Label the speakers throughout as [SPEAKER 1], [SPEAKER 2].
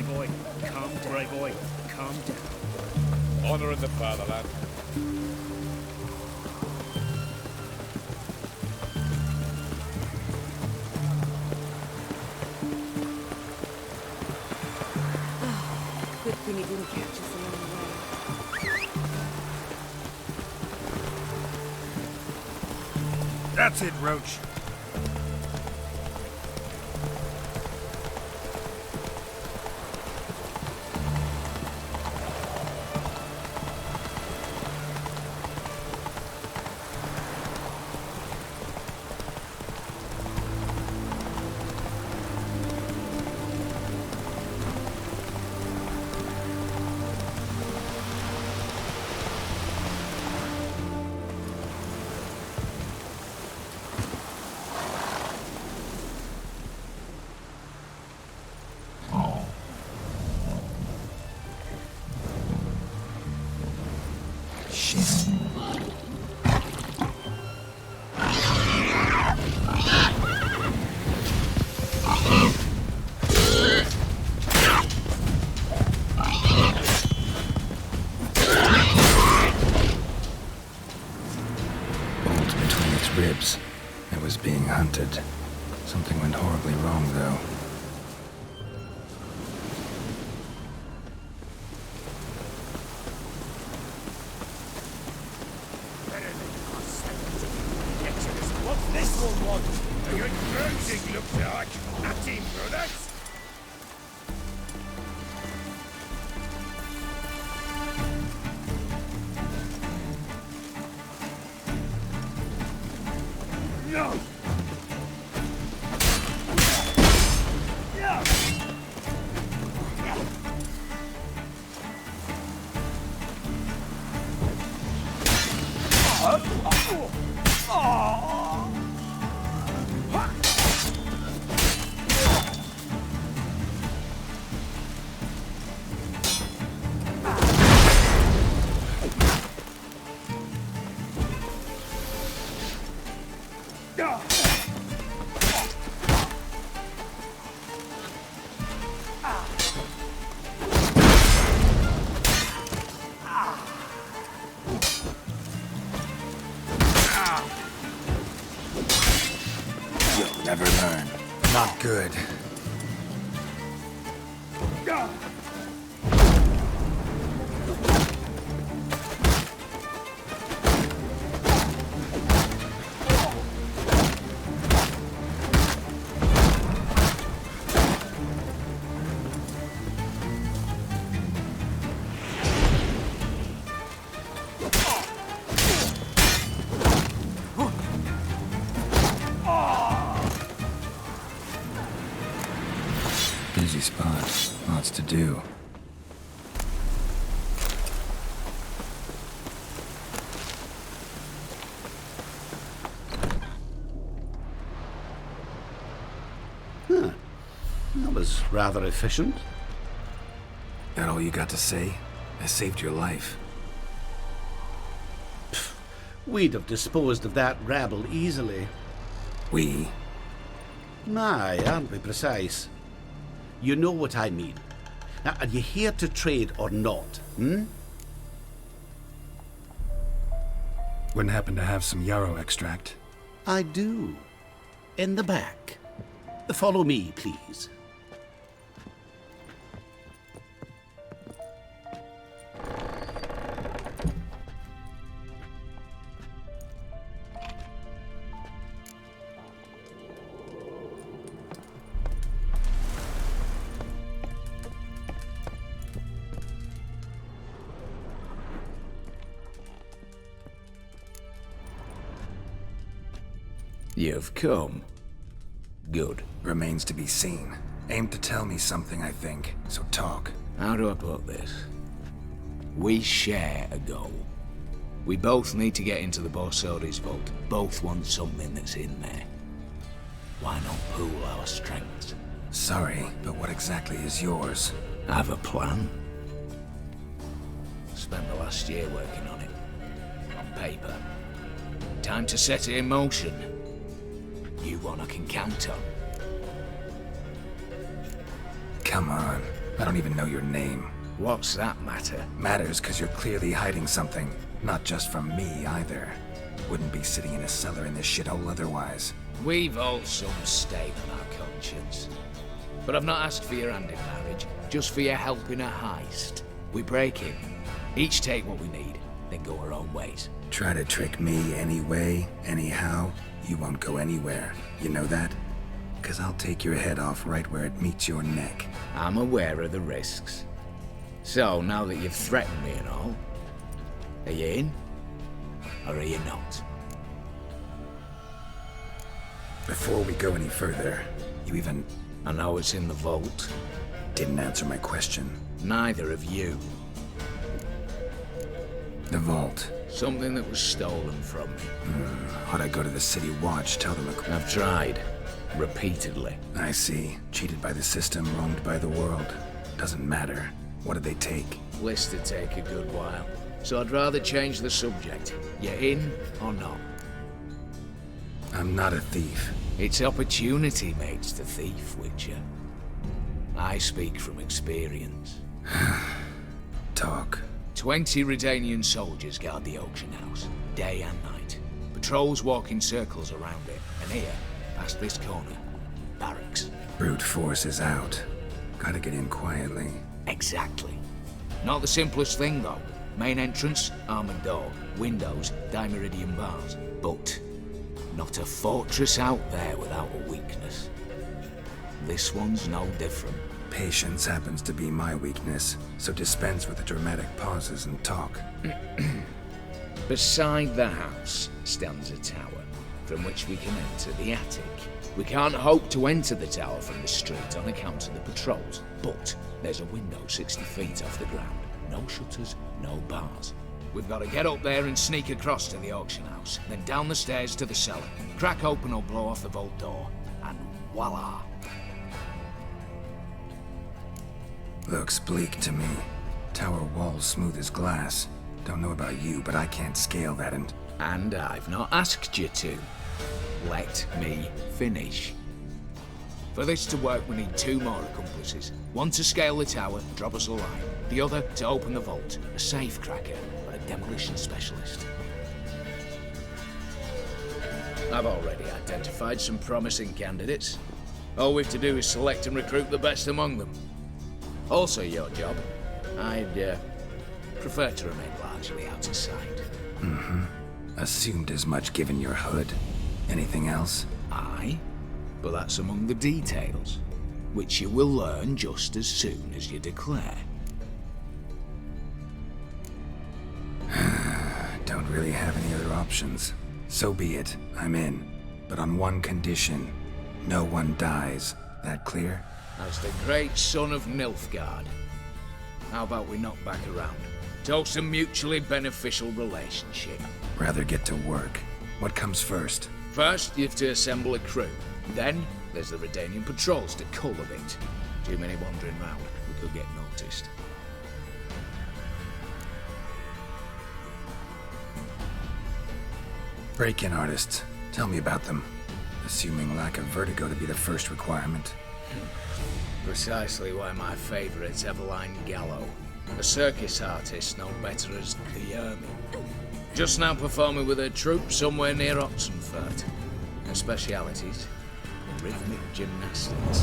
[SPEAKER 1] boy, calm down. Bray boy, calm down.
[SPEAKER 2] Honouring the fatherland.
[SPEAKER 3] Good thing he didn't catch us along the way.
[SPEAKER 4] That's it, Roach.
[SPEAKER 5] Ribs. It was being hunted. Something went horribly wrong, though.
[SPEAKER 2] What's this one want? Are you encouraging, looks like? A team products? No!
[SPEAKER 5] You'll never learn. Not good. Busy spot. Lots to do.
[SPEAKER 6] Huh. That was rather efficient.
[SPEAKER 5] That all you got to say? I saved your life.
[SPEAKER 6] We'd have disposed of that rabble easily.
[SPEAKER 5] We?
[SPEAKER 6] Aye, aren't we precise? You know what I mean. Now, are you here to trade or not,
[SPEAKER 4] Wouldn't happen to have some yarrow extract.
[SPEAKER 6] I do. In the back. Follow me, please.
[SPEAKER 5] You've come. Good. Remains to be seen. Aim to tell me something, I think. So talk.
[SPEAKER 7] How do I put this? We share a goal. We both need to get into the Borsodi's vault. Both want something that's in there. Why not pool our strengths?
[SPEAKER 5] Sorry, but what exactly is yours?
[SPEAKER 7] I have a plan. Spent the last year working on it. On paper. Time to set it in motion. You one I can count on.
[SPEAKER 5] Come on. I don't even know your name.
[SPEAKER 7] What's that matter?
[SPEAKER 5] Matters because you're clearly hiding something. Not just from me, either. Wouldn't be sitting in a cellar in this shithole otherwise.
[SPEAKER 7] We've all some stain on our conscience. But I've not asked for your hand in marriage, just for your help in a heist. We break in, each take what we need, then go our own ways.
[SPEAKER 5] Try to trick me anyway, anyhow, you won't go anywhere. You know that? Because I'll take your head off right where it meets your neck.
[SPEAKER 7] I'm aware of the risks. So, now that you've threatened me and all, are you in? Or are you not?
[SPEAKER 5] Before we go any further, you even
[SPEAKER 7] I know it's in the vault.
[SPEAKER 5] didn't answer my question.
[SPEAKER 7] Neither of you.
[SPEAKER 5] The vault.
[SPEAKER 7] Something that was stolen from me.
[SPEAKER 5] How'd I go to the City Watch, tell them
[SPEAKER 7] I've tried. Repeatedly.
[SPEAKER 5] I see. Cheated by the system, wronged by the world. Doesn't matter. What did they take?
[SPEAKER 7] List to take a good while. So I'd rather change the subject. You in or not?
[SPEAKER 5] I'm not a thief.
[SPEAKER 7] It's opportunity makes the thief, Witcher. I speak from experience.
[SPEAKER 5] Talk.
[SPEAKER 7] 20 Redanian soldiers guard the auction house, day and night. Patrols walk in circles around it, and here, past this corner, barracks.
[SPEAKER 5] Brute force is out. Gotta get in quietly.
[SPEAKER 7] Exactly. Not the simplest thing, though. Main entrance, armored door, windows, dimeridian bars. But not a fortress out there without a weakness. This one's no different.
[SPEAKER 5] Patience happens to be my weakness, so dispense with the dramatic pauses and talk.
[SPEAKER 7] Beside the house stands a tower, from which we can enter the attic. We can't hope to enter the tower from the street on account of the patrols, but there's a window 60 feet off the ground. No shutters, no bars. We've got to get up there and sneak across to the auction house, then down the stairs to the cellar, crack open or blow off the vault door, and voila!
[SPEAKER 5] Looks bleak to me. Tower walls smooth as glass. Don't know about you, but I can't scale that and...
[SPEAKER 7] And I've not asked you to. Let me finish. For this to work, we need 2 more accomplices. One to scale the tower, drop us a line. The other to open the vault, a safe cracker or a demolition specialist. I've already identified some promising candidates. All we've to do is select and recruit the best among them. Also your job. I'd prefer to remain largely out of sight.
[SPEAKER 5] Assumed as much given your hood. Anything else?
[SPEAKER 7] Aye, but that's among the details, which you will learn just as soon as you declare.
[SPEAKER 5] Don't really have any other options. So be it. I'm in. But on one condition. No one dies. That clear?
[SPEAKER 7] As the great son of Nilfgaard. How about we knock back around? Toast a mutually beneficial relationship.
[SPEAKER 5] Rather get to work. What comes first?
[SPEAKER 7] First, you have to assemble a crew. Then, there's the Redanian patrols to cull a bit. Too many wandering round, we could get noticed.
[SPEAKER 5] Break-in artists. Tell me about them. Assuming lack of vertigo to be the first requirement.
[SPEAKER 7] Precisely why my favourite's Eveline Gallo. A circus artist known better as the Ermine. Just now performing with her troupe somewhere near Oxenfurt. Her specialities? Rhythmic gymnastics.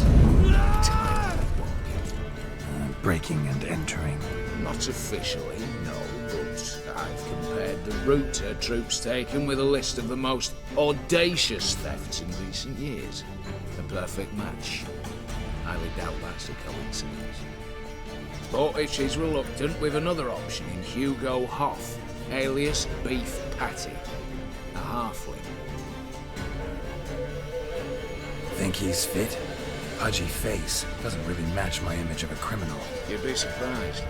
[SPEAKER 7] Time walking.
[SPEAKER 5] Breaking and entering.
[SPEAKER 7] Not officially, no, but I've compared the route her troupe's taken with a list of the most audacious thefts in recent years. A perfect match. Highly doubt that's a coincidence. But if she's reluctant, we've another option in Hugo Hoff, alias Beef Patty, a halfling.
[SPEAKER 5] Think he's fit? Pudgy face. Doesn't really match my image of a criminal.
[SPEAKER 7] You'd be surprised.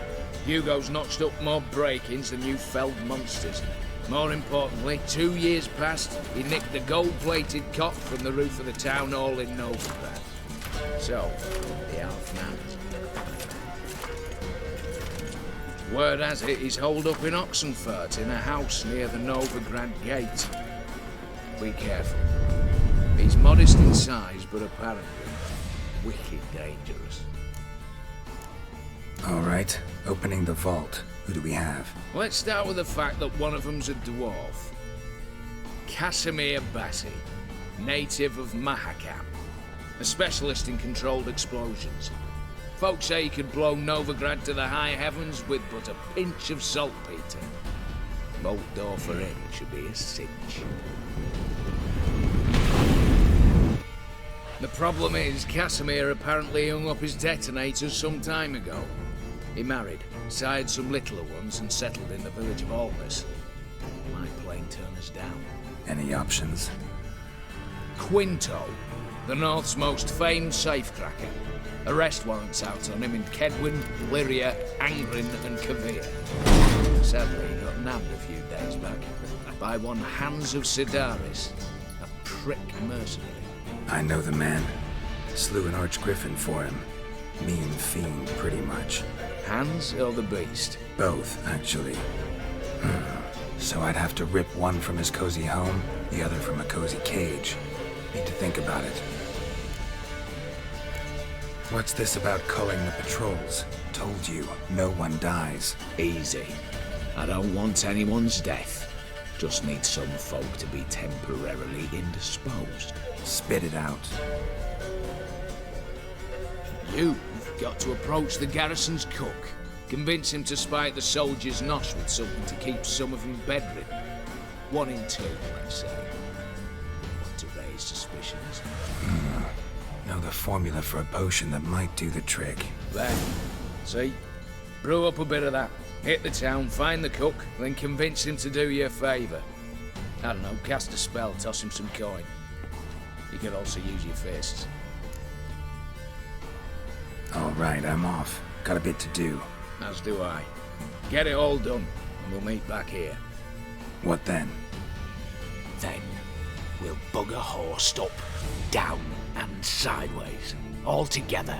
[SPEAKER 7] Hugo's notched up more break-ins than you felled monsters. More importantly, 2 years past, he nicked the gold-plated cot from the roof of the town hall in Novigrad. So, the half-man. Word has it he's holed up in Oxenfurt in a house near the Novigrad gate. Be careful. He's modest in size, but apparently wicked dangerous.
[SPEAKER 5] All right, opening the vault. Who do we have?
[SPEAKER 7] Let's start with the fact that one of them's a dwarf. Casimir Bassi, native of Mahakam, a specialist in controlled explosions. Folks say he could blow Novigrad to the high heavens with but a pinch of saltpeter. Bolt door for him should be a cinch. The problem is, Casimir apparently hung up his detonators some time ago. He married, sired some littler ones, and settled in the village of Alness. Might plain turn us down.
[SPEAKER 5] Any options?
[SPEAKER 7] Quinto, the North's most famed safecracker. Arrest warrants out on him in Kedwin, Lyria, Angrin, and Kavir. Sadly, he got nabbed a few days back by one Hans of Sidaris, a prick mercenary.
[SPEAKER 5] I know the man. Slew an archgriffin for him. Mean fiend, pretty much.
[SPEAKER 7] Hans or the beast?
[SPEAKER 5] Both, actually. So I'd have to rip one from his cozy home, the other from a cozy cage. Need to think about it. What's this about culling the patrols? Told you, no one dies.
[SPEAKER 7] Easy. I don't want anyone's death. Just need some folk to be temporarily indisposed.
[SPEAKER 5] Spit it out.
[SPEAKER 7] You've got to approach the garrison's cook. Convince him to spike the soldiers' nosh with something to keep some of them bedridden. 1 in 2, let's say. Want to raise suspicions?
[SPEAKER 5] Know the formula for a potion that might do the trick.
[SPEAKER 7] There. See? Brew up a bit of that. Hit the town, find the cook, then convince him to do you a favour. I don't know, cast a spell, toss him some coin. You could also use your fists.
[SPEAKER 5] All right, I'm off. Got a bit to do.
[SPEAKER 7] As do I. Get it all done, and we'll meet back here.
[SPEAKER 5] What then?
[SPEAKER 7] Then, we'll bugger horsed up, down and sideways, all together.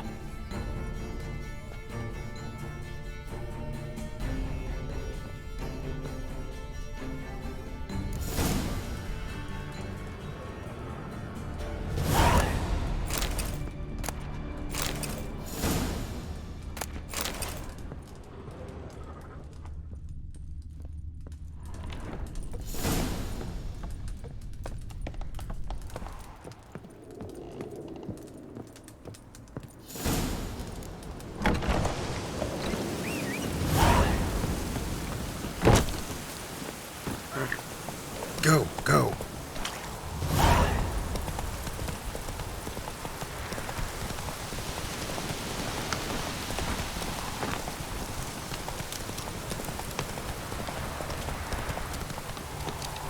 [SPEAKER 5] Go, go.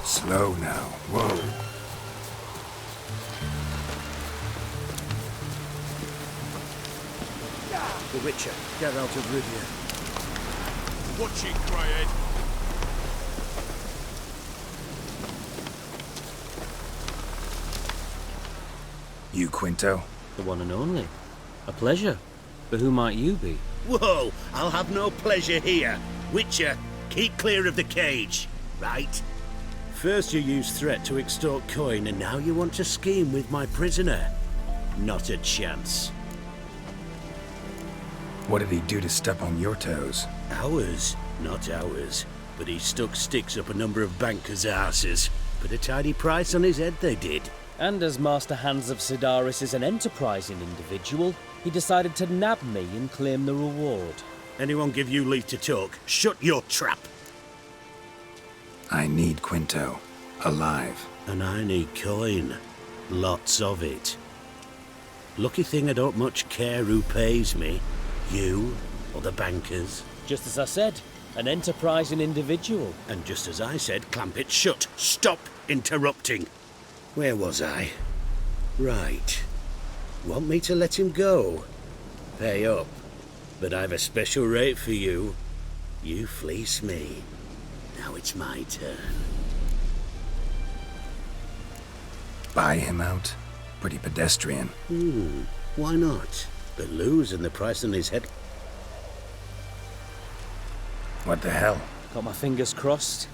[SPEAKER 5] Slow now. Whoa.
[SPEAKER 1] The Witcher, get out of Rivia.
[SPEAKER 2] Watch it, Greyhead.
[SPEAKER 5] You, Quinto?
[SPEAKER 8] The one and only. A pleasure. But who might you be?
[SPEAKER 6] Whoa, I'll have no pleasure here. Witcher, keep clear of the cage, right? First you used threat to extort coin, and now you want to scheme with my prisoner. Not a chance.
[SPEAKER 5] What did he do to step on your toes?
[SPEAKER 6] Ours, not ours. But he stuck sticks up a number of bankers' asses. Put a tidy price on his head, they did.
[SPEAKER 8] And as Master Hans of Sidaris is an enterprising individual, he decided to nab me and claim the reward.
[SPEAKER 6] Anyone give you leave to talk? Shut your trap!
[SPEAKER 5] I need Quinto. Alive.
[SPEAKER 6] And I need coin. Lots of it. Lucky thing I don't much care who pays me. You or the bankers.
[SPEAKER 8] Just as I said, an enterprising individual.
[SPEAKER 6] And just as I said, clamp it shut. Stop interrupting. Where was I? Right. Want me to let him go? Pay up. But I've a special rate for you. You fleece me. Now it's my turn.
[SPEAKER 5] Buy him out? Pretty pedestrian.
[SPEAKER 6] Why not? But losing the price on his head.
[SPEAKER 5] What the hell?
[SPEAKER 8] Got my fingers crossed.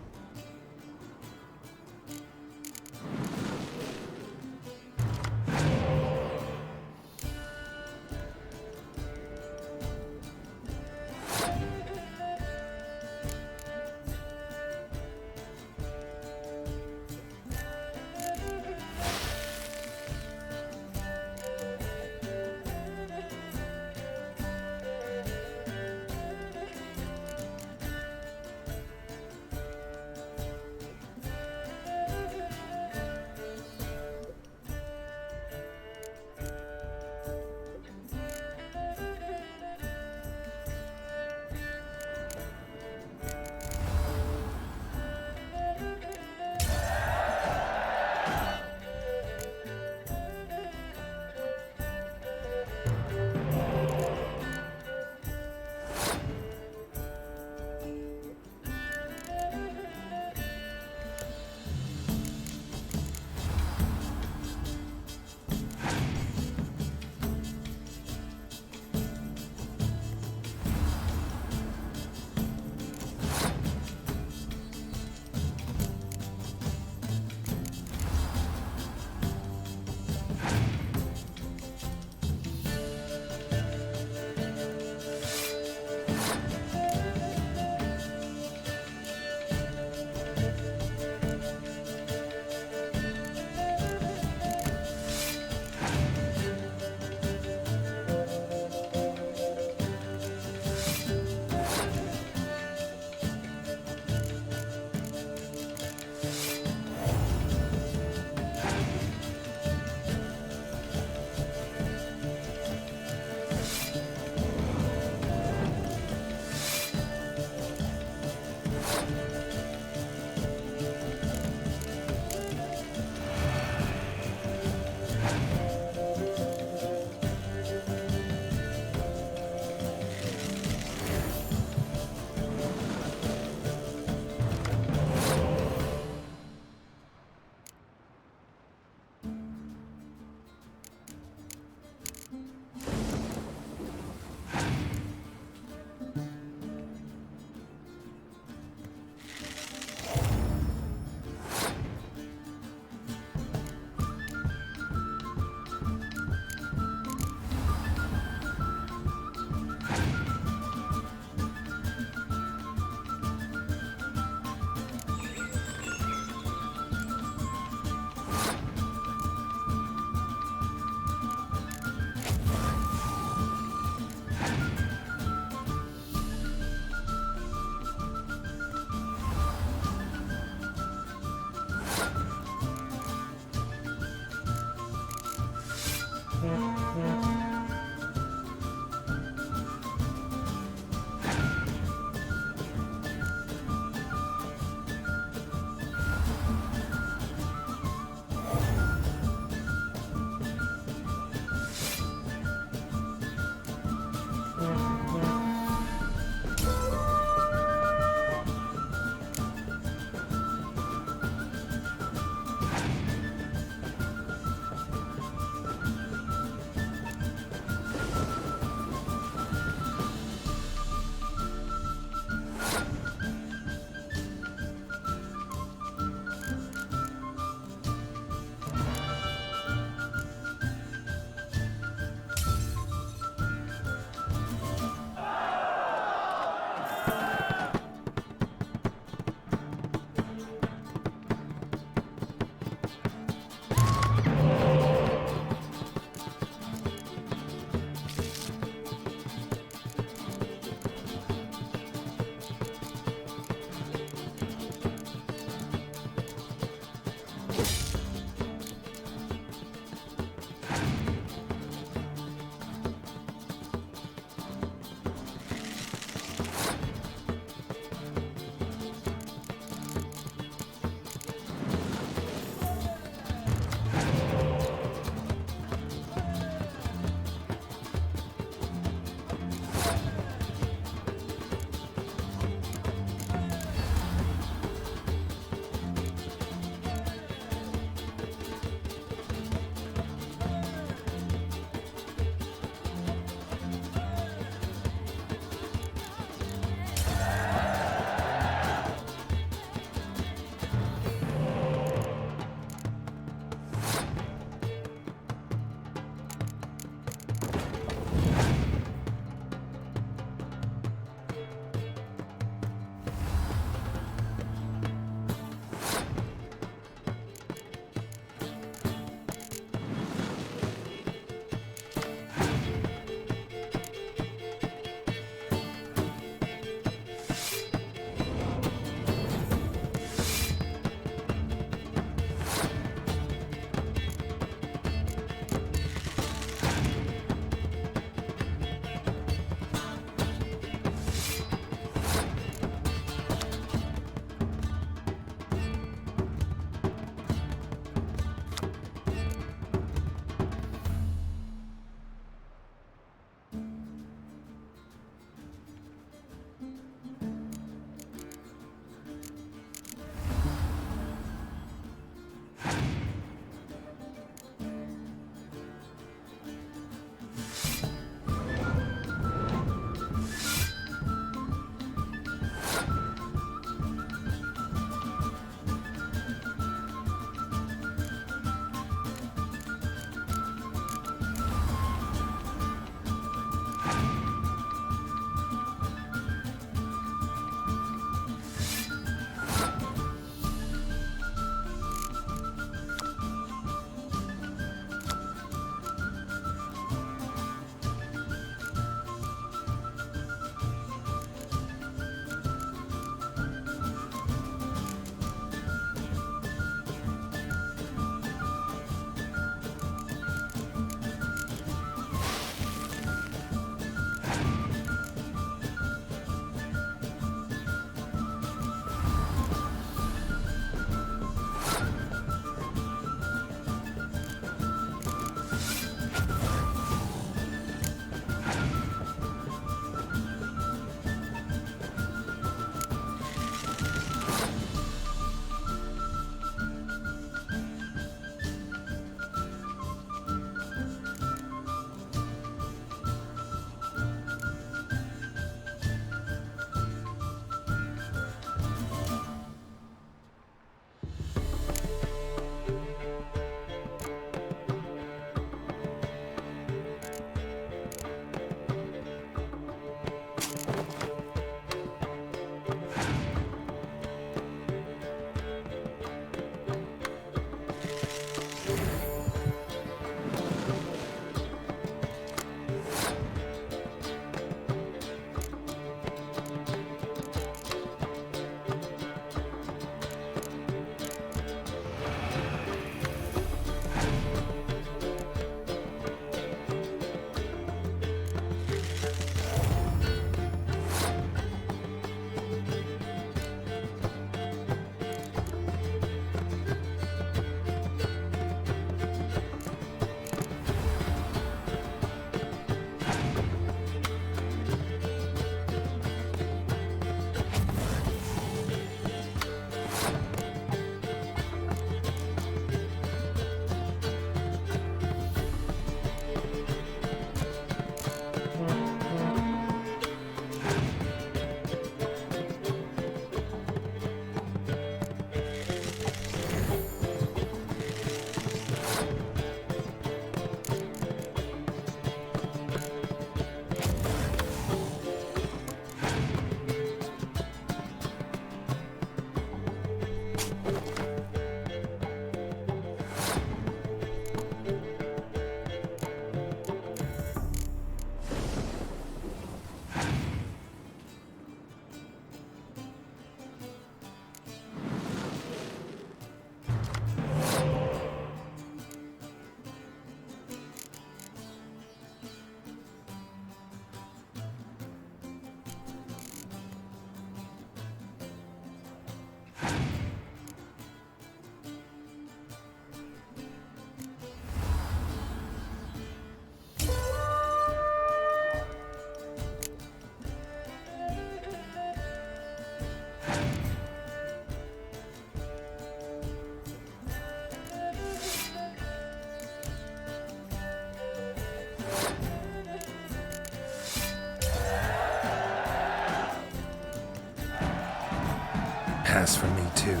[SPEAKER 5] task for me too.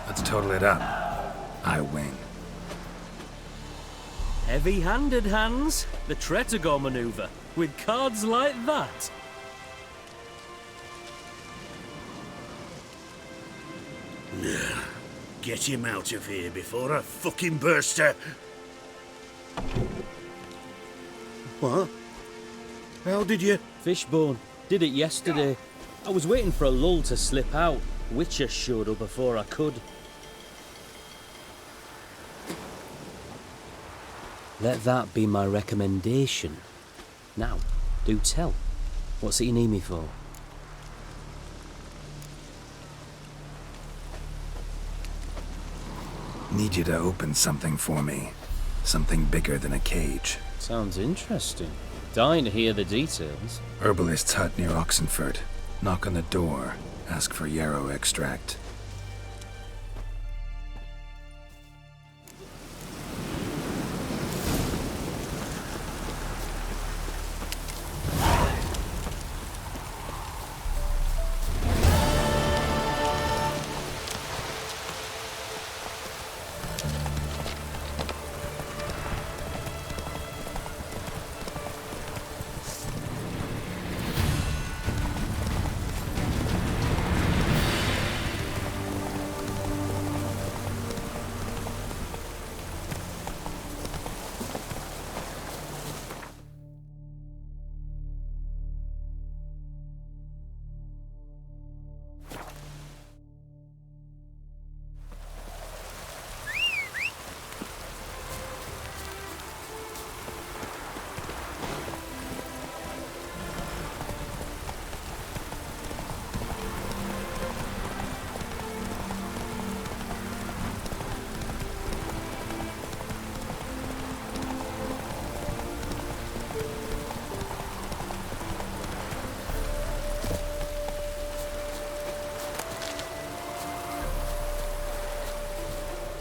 [SPEAKER 5] Let's total it up. I win.
[SPEAKER 8] Heavy-handed, Hans. The Tretogor maneuver. With cards like that.
[SPEAKER 6] Get him out of here before I fucking burst her. What? How did you?
[SPEAKER 8] Fishbone. Did it yesterday. I was waiting for a lull to slip out. Witcher showed up before I could. Let that be my recommendation. Now, do tell. What's it you need me for?
[SPEAKER 5] Need you to open something for me. Something bigger than a cage.
[SPEAKER 8] Sounds interesting. Dying to hear the details.
[SPEAKER 5] Herbalist's hut near Oxenfurt. Knock on the door. Ask for yarrow extract.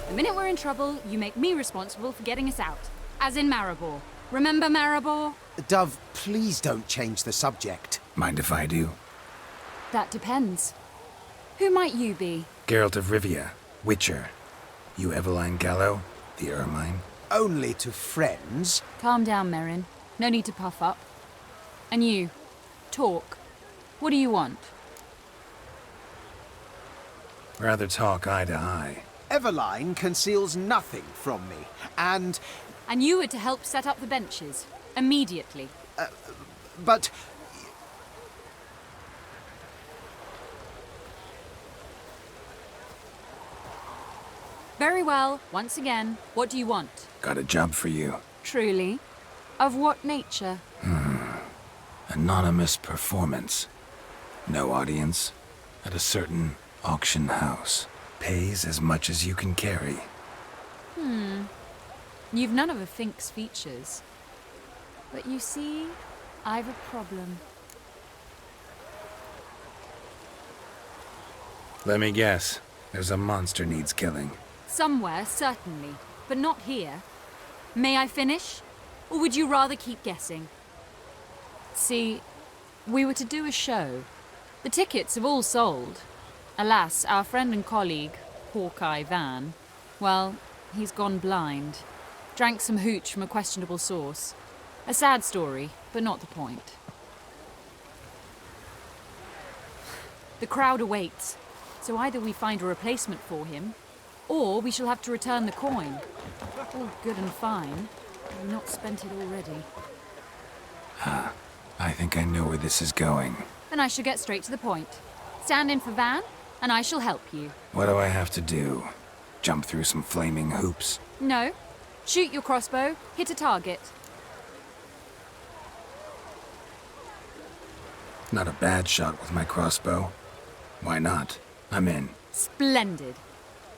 [SPEAKER 9] The minute we're in trouble, you make me responsible for getting us out. As in Maribor. Remember Maribor?
[SPEAKER 10] Dove, please don't change the subject.
[SPEAKER 5] Mind if I do?
[SPEAKER 9] That depends. Who might you be?
[SPEAKER 5] Geralt of Rivia, Witcher. You Eveline Gallo, the Ermine.
[SPEAKER 10] Only to friends.
[SPEAKER 9] Calm down, Merrin. No need to puff up. And you, talk. What do you want?
[SPEAKER 5] Rather talk eye to eye.
[SPEAKER 10] Eveline conceals nothing from me, and...
[SPEAKER 9] And you were to help set up the benches. Immediately.
[SPEAKER 10] But...
[SPEAKER 9] Very well. Once again, what do you want?
[SPEAKER 5] Got a job for you.
[SPEAKER 9] Truly? Of what nature?
[SPEAKER 5] Anonymous performance. No audience. At a certain auction house. Pays as much as you can carry.
[SPEAKER 9] You've none of a Fink's features. But you see, I've a problem.
[SPEAKER 5] Let me guess. There's a monster needs killing.
[SPEAKER 9] Somewhere, certainly. But not here. May I finish? Or would you rather keep guessing? See, we were to do a show. The tickets have all sold. Alas, our friend and colleague, Hawkeye Van, well, he's gone blind. Drank some hooch from a questionable source. A sad story, but not the point. The crowd awaits, so either we find a replacement for him, or we shall have to return the coin. All good and fine. I've not spent it already.
[SPEAKER 5] I think I know where this is going.
[SPEAKER 9] Then I shall get straight to the point. Stand in for Van, and I shall help you.
[SPEAKER 5] What do I have to do? Jump through some flaming hoops?
[SPEAKER 9] No. Shoot your crossbow, hit a target.
[SPEAKER 5] Not a bad shot with my crossbow. Why not? I'm in.
[SPEAKER 9] Splendid.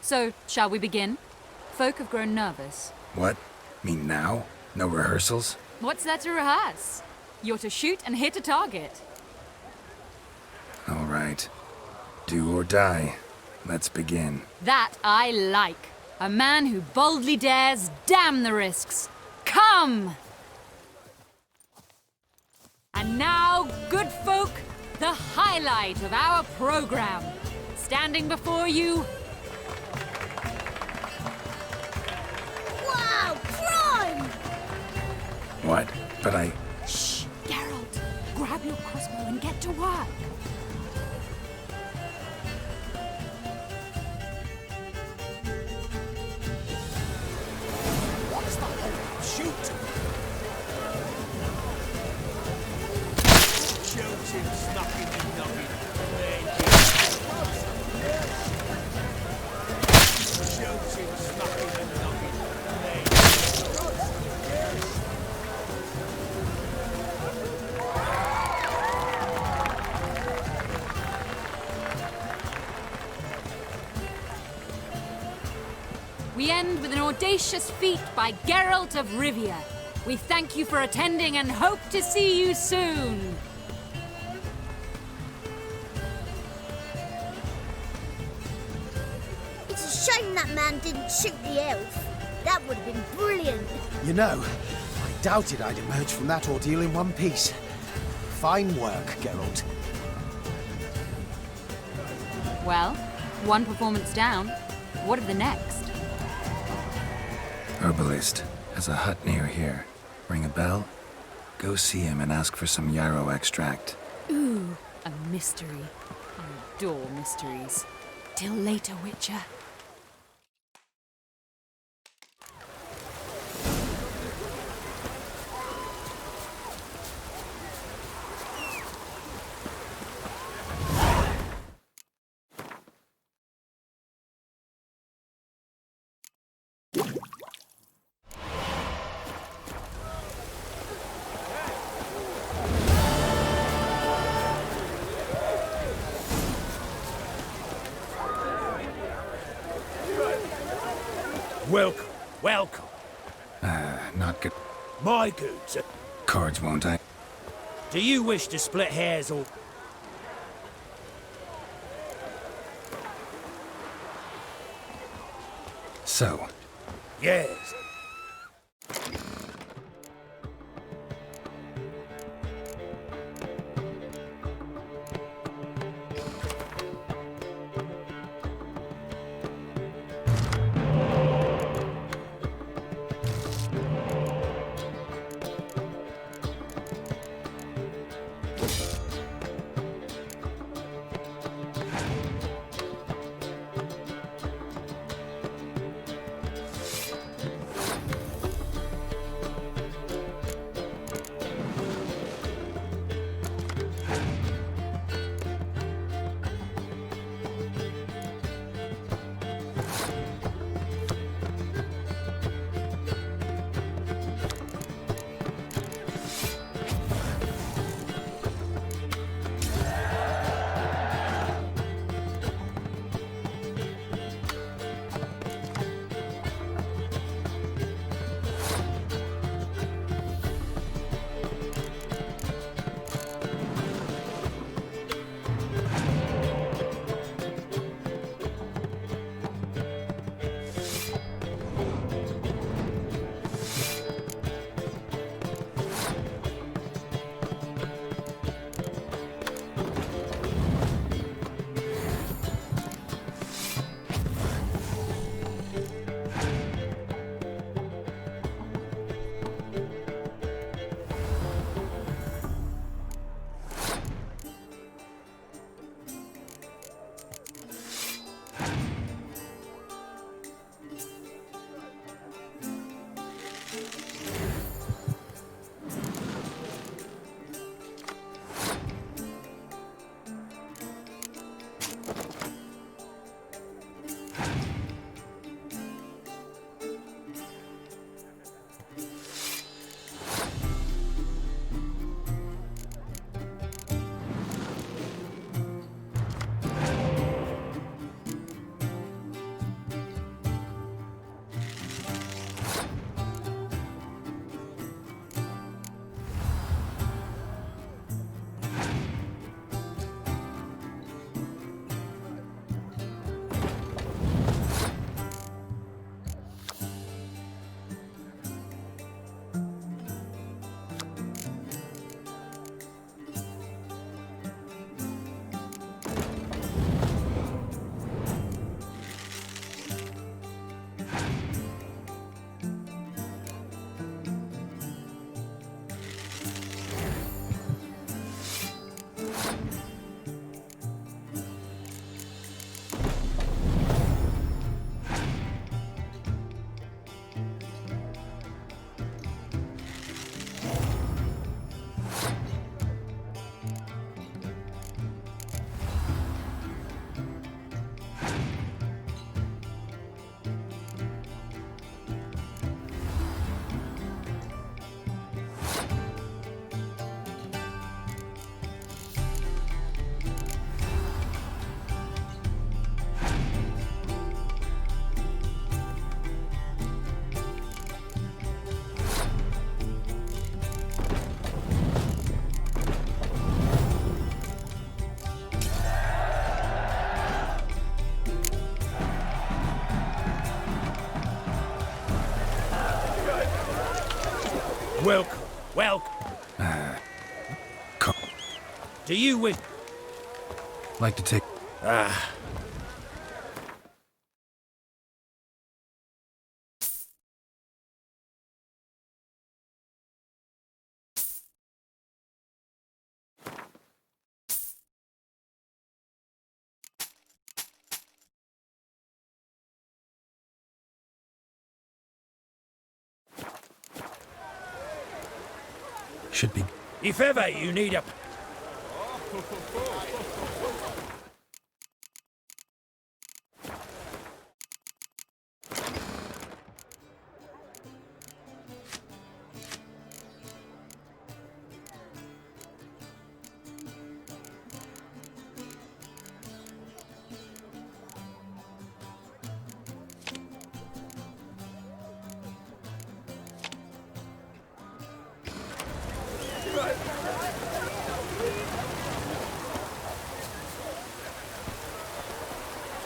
[SPEAKER 9] So, shall we begin? Folk have grown nervous.
[SPEAKER 5] What? Mean now? No rehearsals?
[SPEAKER 9] What's there to rehearse? You're to shoot and hit a target.
[SPEAKER 5] All right. Do or die. Let's begin.
[SPEAKER 9] That I like. A man who boldly dares, damn the risks. Come! And now, good folk, the highlight of our program. standing before you.
[SPEAKER 11] Wow, prime!
[SPEAKER 5] What? But I...
[SPEAKER 9] Shh, Geralt. Grab your crossbow and get to work.
[SPEAKER 2] What's that? Shoot! Shoot him, snacking and knocking. Shoot him, snacking and knocking.
[SPEAKER 9] We end with an audacious feat by Geralt of Rivia. We thank you for attending and hope to see you soon.
[SPEAKER 11] It's a shame that man didn't shoot the elf. That would have been brilliant.
[SPEAKER 10] You know, I doubted I'd emerge from that ordeal in one piece. Fine work, Geralt.
[SPEAKER 9] Well, one performance down. What of the next?
[SPEAKER 5] Herbalist has a hut near here. Ring a bell? Go see him and ask for some yarrow extract.
[SPEAKER 9] Ooh, a mystery. I adore mysteries. Till later, Witcher.
[SPEAKER 1] Welcome, welcome.
[SPEAKER 5] Not good.
[SPEAKER 1] My goods.
[SPEAKER 5] Cards, won't I?
[SPEAKER 1] Do you wish to split hairs or...
[SPEAKER 5] So,
[SPEAKER 1] Yes.
[SPEAKER 2] Welcome, welcome.
[SPEAKER 5] Come.
[SPEAKER 2] Do you wish...
[SPEAKER 4] Like to take... Should be...
[SPEAKER 2] If ever you need a...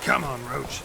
[SPEAKER 4] Come on, Roach.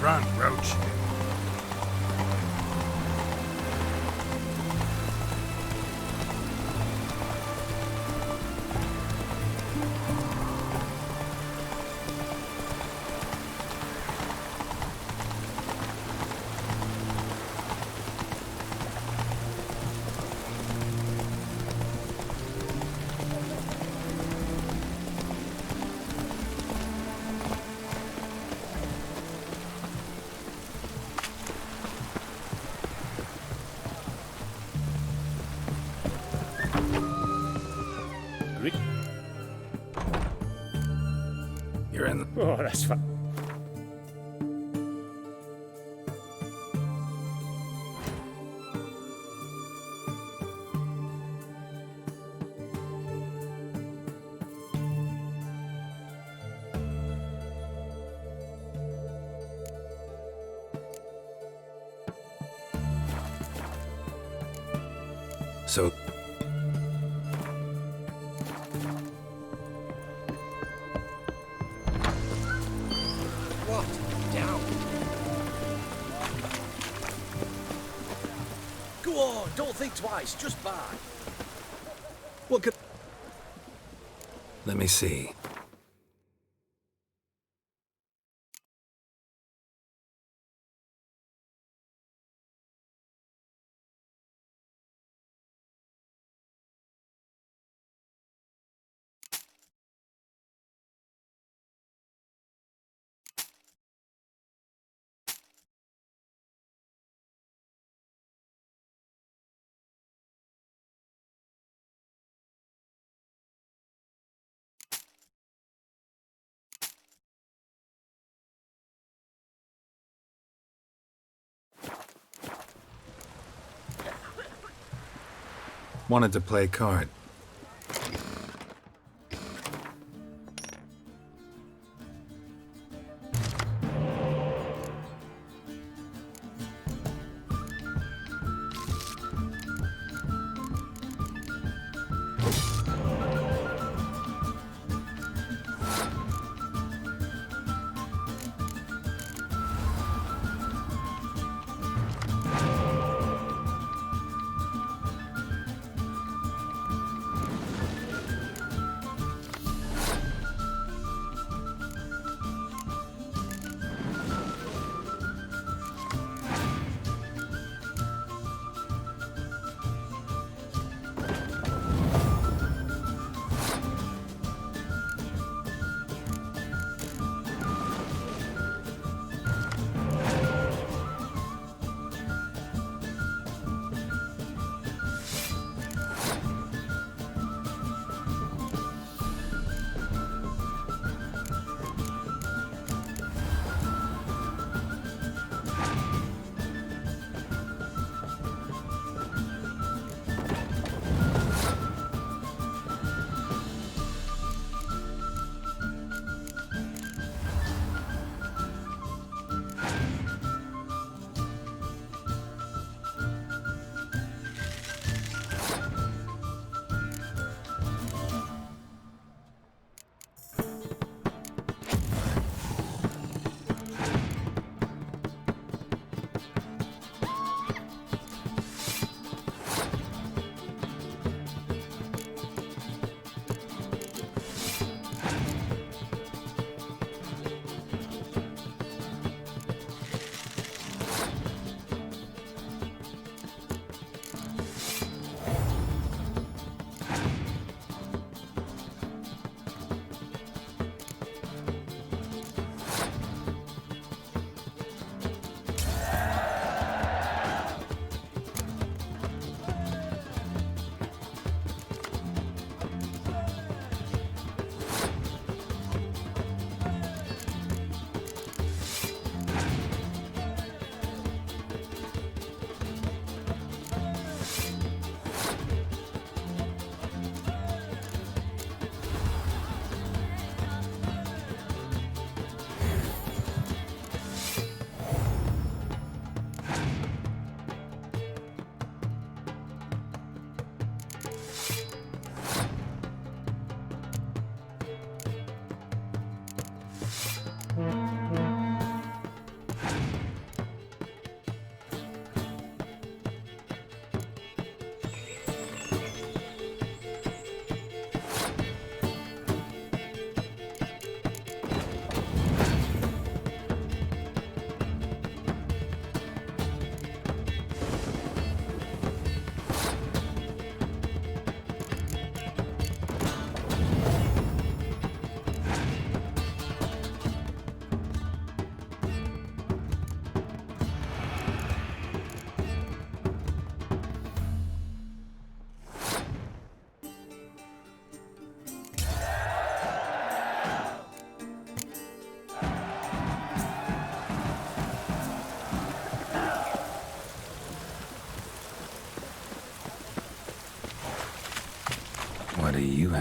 [SPEAKER 4] Run, Roach. You're in the...
[SPEAKER 1] Oh, that's fun.
[SPEAKER 5] So...
[SPEAKER 6] What? Down. Go on, don't think twice, just buy. What could...
[SPEAKER 5] Let me see. Wanted to play card.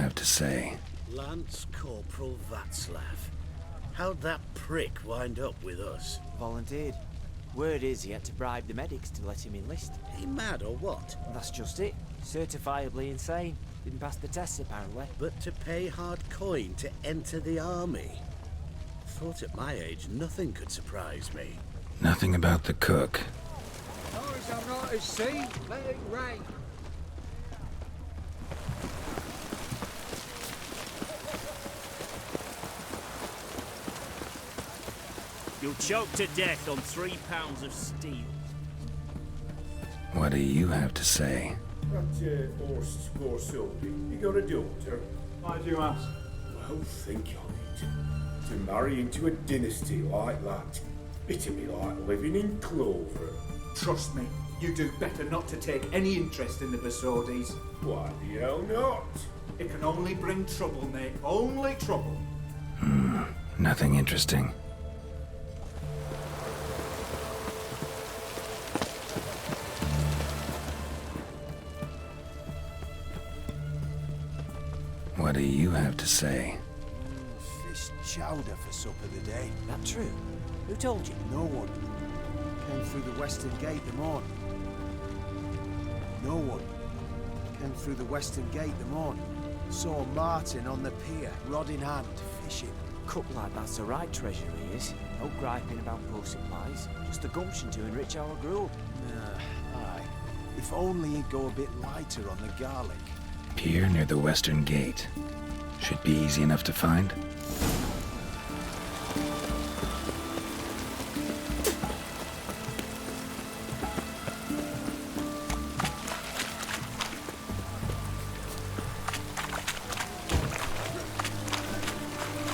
[SPEAKER 5] have to say?
[SPEAKER 6] Lance Corporal Václav. How'd that prick wind up with us?
[SPEAKER 10] Volunteered. Word is he had to bribe the medics to let him enlist.
[SPEAKER 6] He mad or what?
[SPEAKER 10] That's just it. Certifiably insane. Didn't pass the tests, apparently.
[SPEAKER 6] But to pay hard coin to enter the army? Thought at my age nothing could surprise me.
[SPEAKER 5] Nothing about the cook.
[SPEAKER 12] As I'm not at sea, let it rain.
[SPEAKER 1] You'll choke to death on 3 pounds of steel.
[SPEAKER 5] What do you have to say?
[SPEAKER 2] That horse score Sylvie, you got a daughter?
[SPEAKER 13] Why do you ask?
[SPEAKER 2] Well, think on it. To marry into a dynasty like that, it'd be like living in clover.
[SPEAKER 13] Trust me, you do better not to take any interest in the Basodis.
[SPEAKER 2] Why the hell not?
[SPEAKER 13] It can only bring trouble, mate. Only trouble.
[SPEAKER 5] Nothing interesting. What do you have to say?
[SPEAKER 10] Fish chowder for supper today. That true? Who told you? No one. Came through the western gate the morn. No one. Came through the western gate the morn. Saw Martin on the pier, rod in hand, fishing. Cook like that's the right treasure he is. No griping about poor supplies. Just the gumption to enrich our gruel. Aye. If only he'd go a bit lighter on the garlic.
[SPEAKER 5] Pier near the western gate. Should be easy enough to find.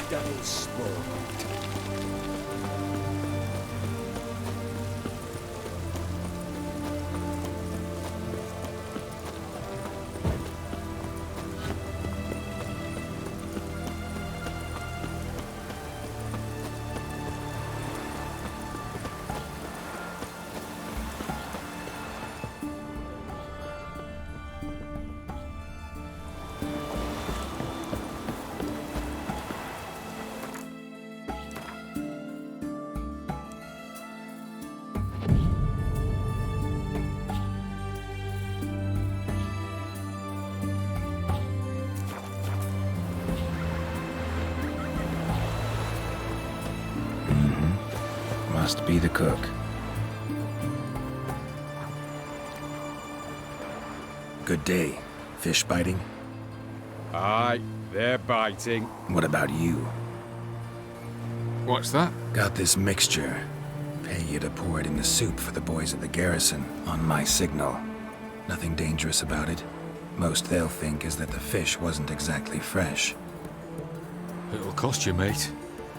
[SPEAKER 10] Devil's spawn.
[SPEAKER 5] Must be the cook. Good day. Fish biting?
[SPEAKER 14] Aye, they're biting.
[SPEAKER 5] What about you?
[SPEAKER 4] What's that?
[SPEAKER 5] Got this mixture. Pay you to pour it in the soup for the boys at the garrison, on my signal. Nothing dangerous about it. Most they'll think is that the fish wasn't exactly fresh.
[SPEAKER 4] It'll cost you, mate.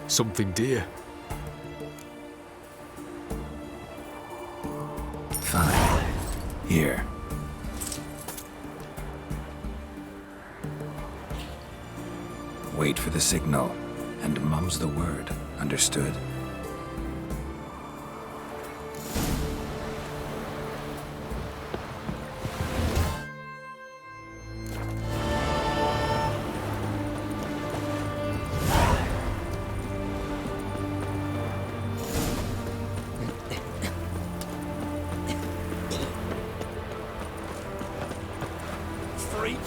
[SPEAKER 4] Something dear.
[SPEAKER 5] Fine. Here. Wait for the signal, and mum's the word. Understood?
[SPEAKER 2] Freak!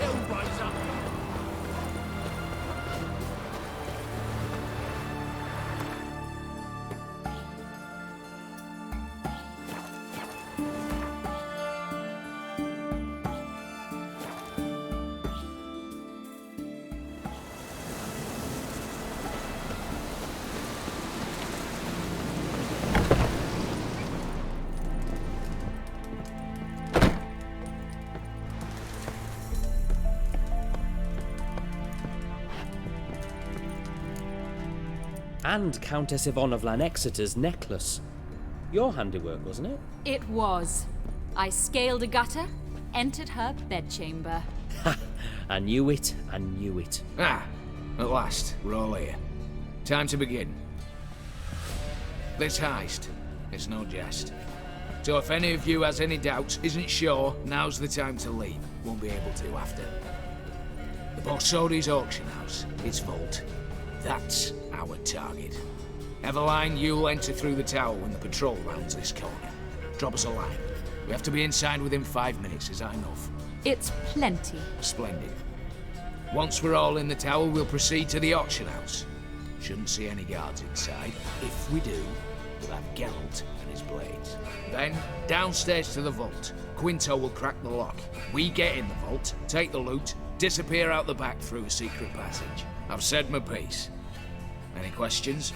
[SPEAKER 2] Elbows up!
[SPEAKER 8] And Countess Yvonne of Lanexeter's necklace. Your handiwork, wasn't it?
[SPEAKER 9] It was. I scaled a gutter, entered her bedchamber.
[SPEAKER 8] Ha! I knew it, I knew it.
[SPEAKER 7] Ah, at last, we're all here. Time to begin. This heist, it's no jest. So if any of you has any doubts, isn't sure, now's the time to leave. Won't be able to after. The Bossodi's auction house, its vault. That's our target. Everline, you'll enter through the tower when the patrol rounds this corner. Drop us a line. We have to be inside within 5 minutes, is that enough?
[SPEAKER 9] It's plenty.
[SPEAKER 7] Splendid. Once we're all in the tower, we'll proceed to the auction house. Shouldn't see any guards inside. If we do, we'll have Geralt and his blades. Then, downstairs to the vault. Quinto will crack the lock. We get in the vault, take the loot, disappear out the back through a secret passage. I've said my piece. Any questions?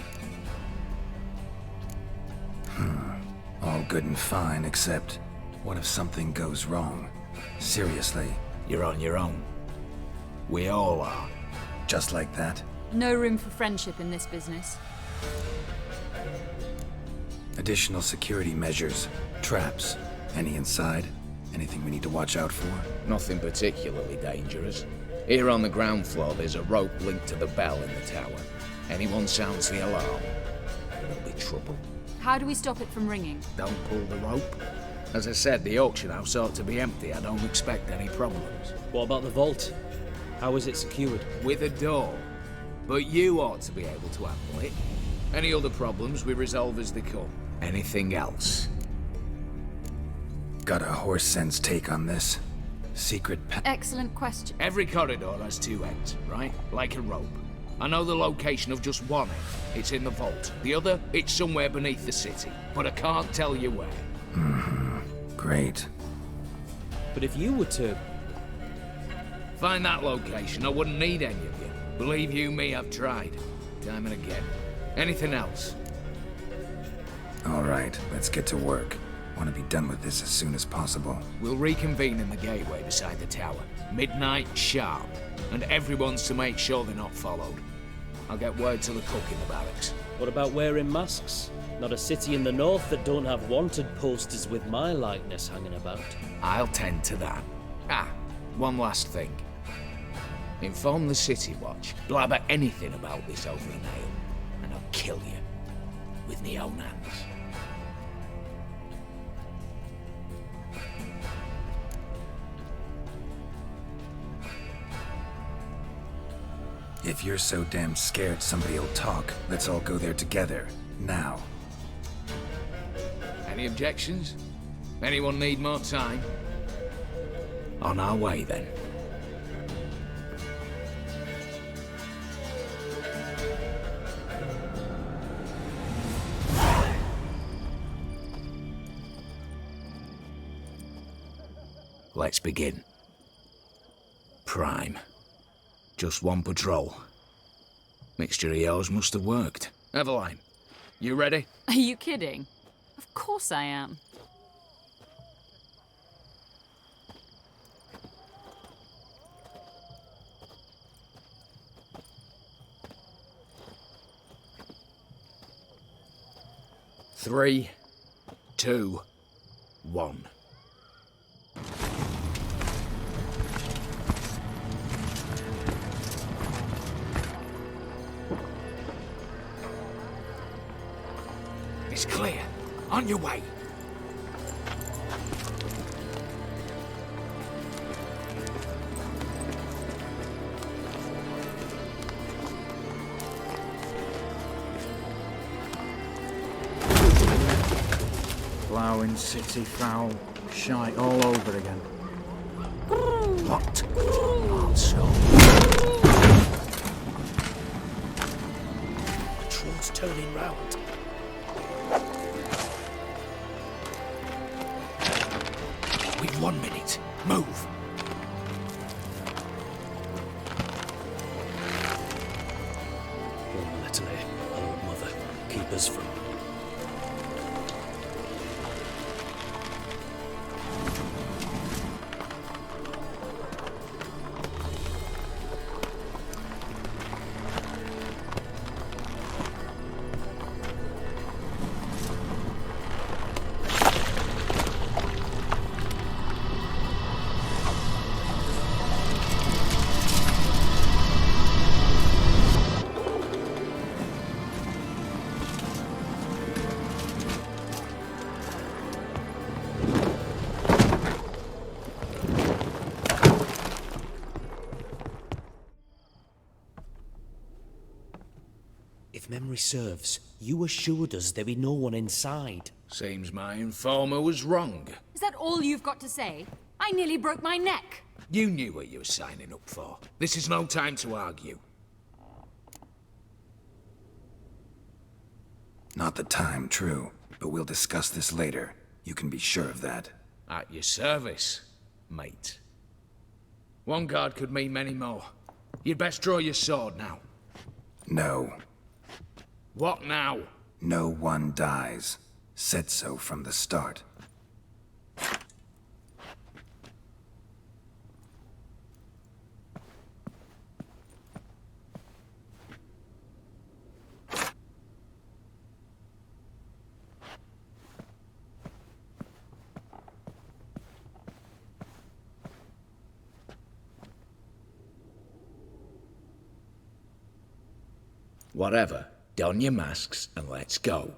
[SPEAKER 5] All good and fine, except what if something goes wrong? Seriously.
[SPEAKER 7] You're on your own. We all are.
[SPEAKER 5] Just like that?
[SPEAKER 9] No room for friendship in this business.
[SPEAKER 5] Additional security measures, traps. Any inside? Anything we need to watch out for?
[SPEAKER 7] Nothing particularly dangerous. Here on the ground floor, there's a rope linked to the bell in the tower. Anyone sounds the alarm, there'll be trouble.
[SPEAKER 9] How do we stop it from ringing?
[SPEAKER 7] Don't pull the rope. As I said, the auction house ought to be empty. I don't expect any problems.
[SPEAKER 8] What about the vault? How is it secured?
[SPEAKER 7] With a door. But you ought to be able to handle it. Any other problems we resolve as they come. Anything else?
[SPEAKER 5] Got a horse sense take on this? Secret
[SPEAKER 9] Excellent question.
[SPEAKER 7] Every corridor has 2 ends, right? Like a rope. I know the location of just one end. It's in the vault. The other, it's somewhere beneath the city. But I can't tell you where.
[SPEAKER 5] Great.
[SPEAKER 8] But if you were to...
[SPEAKER 7] Find that location, I wouldn't need any of you. Believe you me, I've tried. Time and again. Anything else?
[SPEAKER 5] All right, let's get to work. Want to be done with this as soon as possible.
[SPEAKER 7] We'll reconvene in the gateway beside the tower. Midnight sharp. And everyone's to make sure they're not followed. I'll get word to the cook in the barracks.
[SPEAKER 8] What about wearing masks? Not a city in the north that don't have wanted posters with my likeness hanging about.
[SPEAKER 7] I'll tend to that. Ah, one last thing. Inform the City Watch. Blabber anything about this over a nail, and I'll kill you. With my own hands.
[SPEAKER 5] If you're so damn scared somebody'll talk, let's all go there together. Now.
[SPEAKER 7] Any objections? Anyone need more time? On our way, then. Let's begin. Prime. Just one patrol. Mixture of yours must have worked. Everline, you ready?
[SPEAKER 9] Are you kidding? Of course I am.
[SPEAKER 7] Three, 2, 1. It's clear. On your way.
[SPEAKER 12] Ploughing city foul. Shite all over again.
[SPEAKER 7] What? Also.
[SPEAKER 1] Patrol's turning round.
[SPEAKER 7] We've 1 minute. Move.
[SPEAKER 1] One letter, old mother. Keep us from...
[SPEAKER 8] If memory serves, you assured us there be no one inside.
[SPEAKER 7] Seems my informer was wrong.
[SPEAKER 9] Is that all you've got to say? I nearly broke my neck.
[SPEAKER 7] You knew what you were signing up for. This is no time to argue.
[SPEAKER 5] Not the time, true. But we'll discuss this later. You can be sure of that.
[SPEAKER 7] At your service, mate. One guard could mean many more. You'd best draw your sword now.
[SPEAKER 5] No.
[SPEAKER 7] What now?
[SPEAKER 5] No one dies. Said so from the start.
[SPEAKER 7] Whatever. Don your masks and let's go.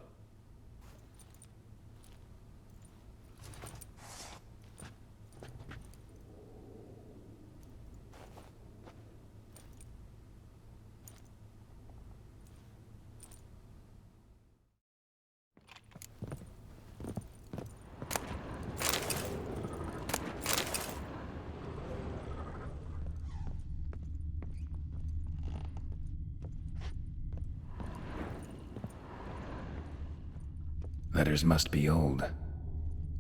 [SPEAKER 5] Letters must be old.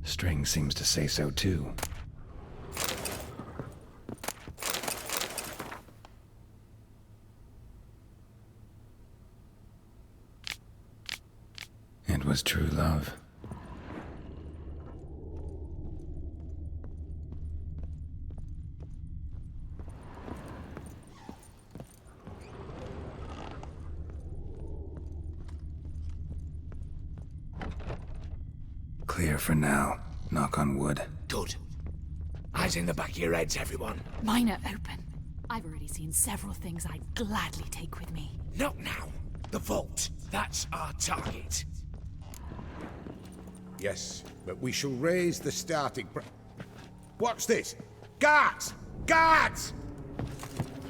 [SPEAKER 5] String seems to say so too. It was true love. Clear for now. Knock on wood.
[SPEAKER 7] Good. Eyes in the back of your heads, everyone.
[SPEAKER 9] Mine are open. I've already seen several things I'd gladly take with me.
[SPEAKER 7] Not now. The vault. That's our target.
[SPEAKER 15] Yes, but we shall raise the starting What's this? Guards! Guards!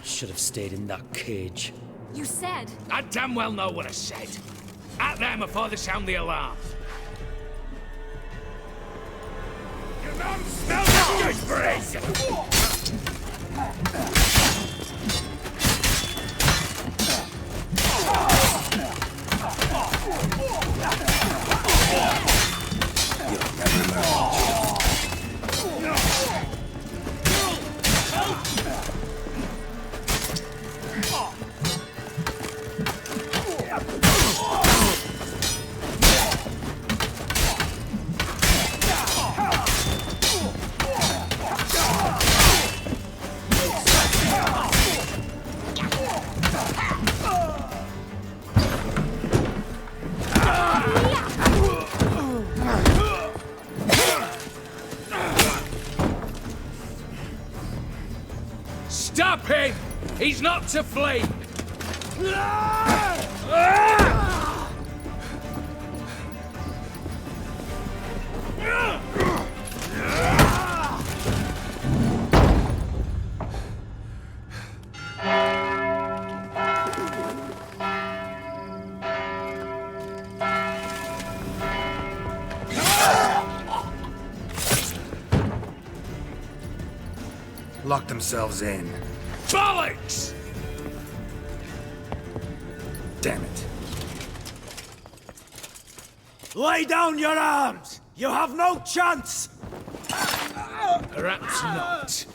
[SPEAKER 8] Should have stayed in that cage.
[SPEAKER 9] You said...
[SPEAKER 7] I damn well know what I said. At them before they sound the alarm.
[SPEAKER 15] Smell the desperation!
[SPEAKER 5] You'll never learn.
[SPEAKER 7] Stop him! He's not to flee!
[SPEAKER 5] Lock themselves in.
[SPEAKER 7] Bollocks!
[SPEAKER 5] Damn it.
[SPEAKER 10] Lay down your arms! You have no chance!
[SPEAKER 7] Perhaps not.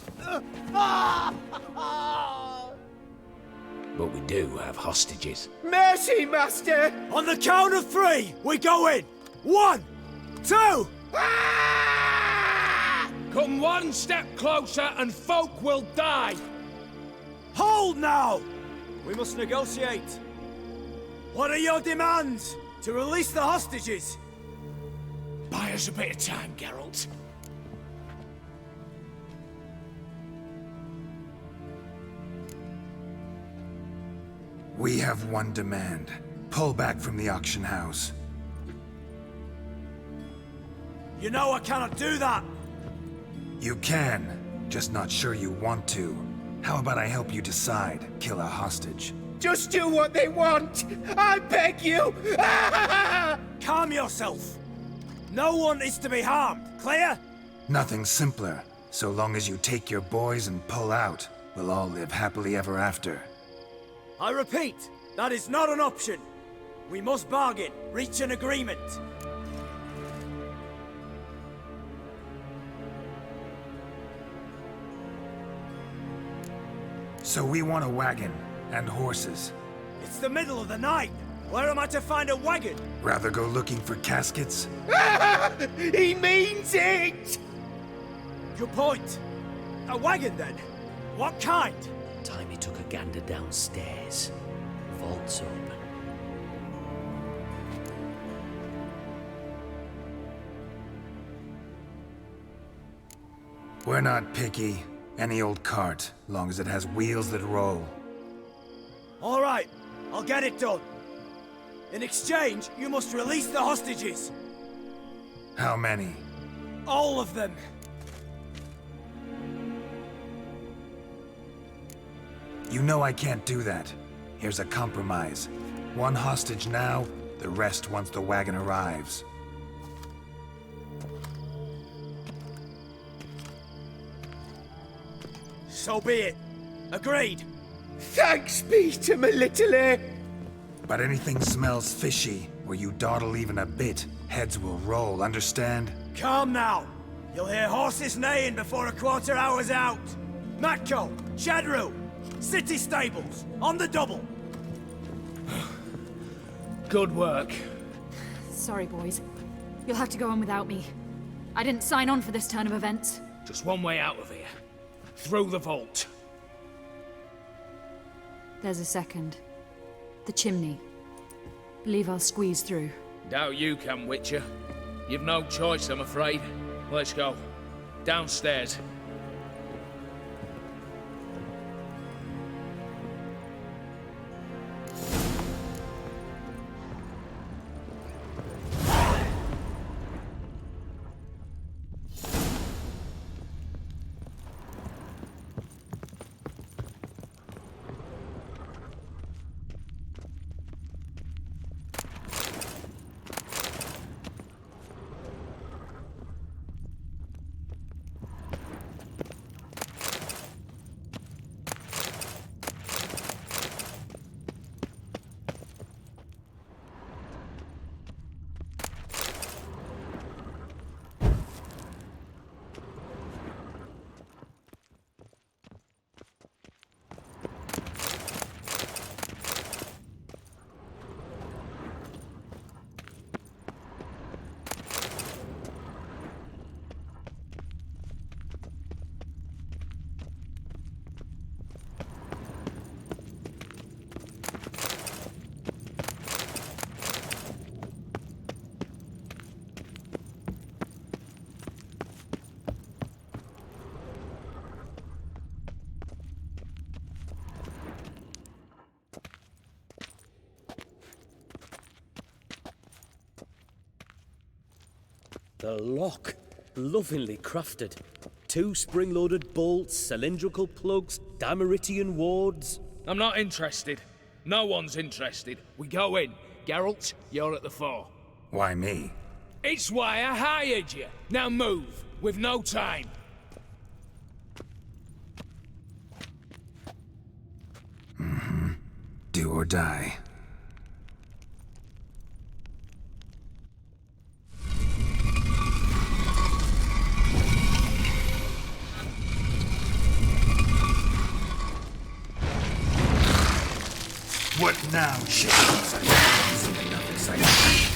[SPEAKER 7] But we do have hostages.
[SPEAKER 10] Mercy, Master! On the count of 3, we go in! 1, 2...
[SPEAKER 7] Come one step closer and folk will die!
[SPEAKER 10] Hold now! We must negotiate. What are your demands? To release the hostages?
[SPEAKER 7] Buy us a bit of time, Geralt.
[SPEAKER 5] We have one demand. Pull back from the auction house.
[SPEAKER 10] You know I cannot do that!
[SPEAKER 5] You can, just not sure you want to. How about I help you decide? Kill a hostage.
[SPEAKER 10] Just do what they want! I beg you! Calm yourself! No one is to be harmed, clear?
[SPEAKER 5] Nothing simpler. So long as you take your boys and pull out, we'll all live happily ever after.
[SPEAKER 10] I repeat, that is not an option. We must bargain, reach an agreement.
[SPEAKER 5] So we want a wagon, and horses.
[SPEAKER 10] It's the middle of the night. Where am I to find a wagon?
[SPEAKER 5] Rather go looking for caskets?
[SPEAKER 10] He means it! Good point. A wagon, then? What kind?
[SPEAKER 1] Timey took a gander downstairs. Vault's open.
[SPEAKER 5] We're not picky. Any old cart, long as it has wheels that roll.
[SPEAKER 10] All right, I'll get it done. In exchange, you must release the hostages.
[SPEAKER 5] How many?
[SPEAKER 10] All of them.
[SPEAKER 5] You know I can't do that. Here's a compromise. One hostage now, the rest once the wagon arrives.
[SPEAKER 10] So be it. Agreed.
[SPEAKER 2] Thanks be to my little
[SPEAKER 5] But anything smells fishy, or you dawdle even a bit, heads will roll, understand?
[SPEAKER 10] Calm now. You'll hear horses neighing before a quarter hour's out. Matco, Shadru, city stables, on the double.
[SPEAKER 7] Good work.
[SPEAKER 9] Sorry, boys. You'll have to go on without me. I didn't sign on for this turn of events.
[SPEAKER 7] Just one way out of here. Through the vault.
[SPEAKER 9] There's a second. The chimney. Believe I'll squeeze through.
[SPEAKER 7] Doubt you can, Witcher. You've no choice, I'm afraid. Let's go. Downstairs.
[SPEAKER 8] The lock. Lovingly crafted. 2 spring-loaded bolts, cylindrical plugs, Dameritian wards.
[SPEAKER 7] I'm not interested. No one's interested. We go in. Geralt, you're at the fore.
[SPEAKER 5] Why me?
[SPEAKER 7] It's why I hired you. Now move. We've no time.
[SPEAKER 5] Do or die. What now, chickens? Enough excitement.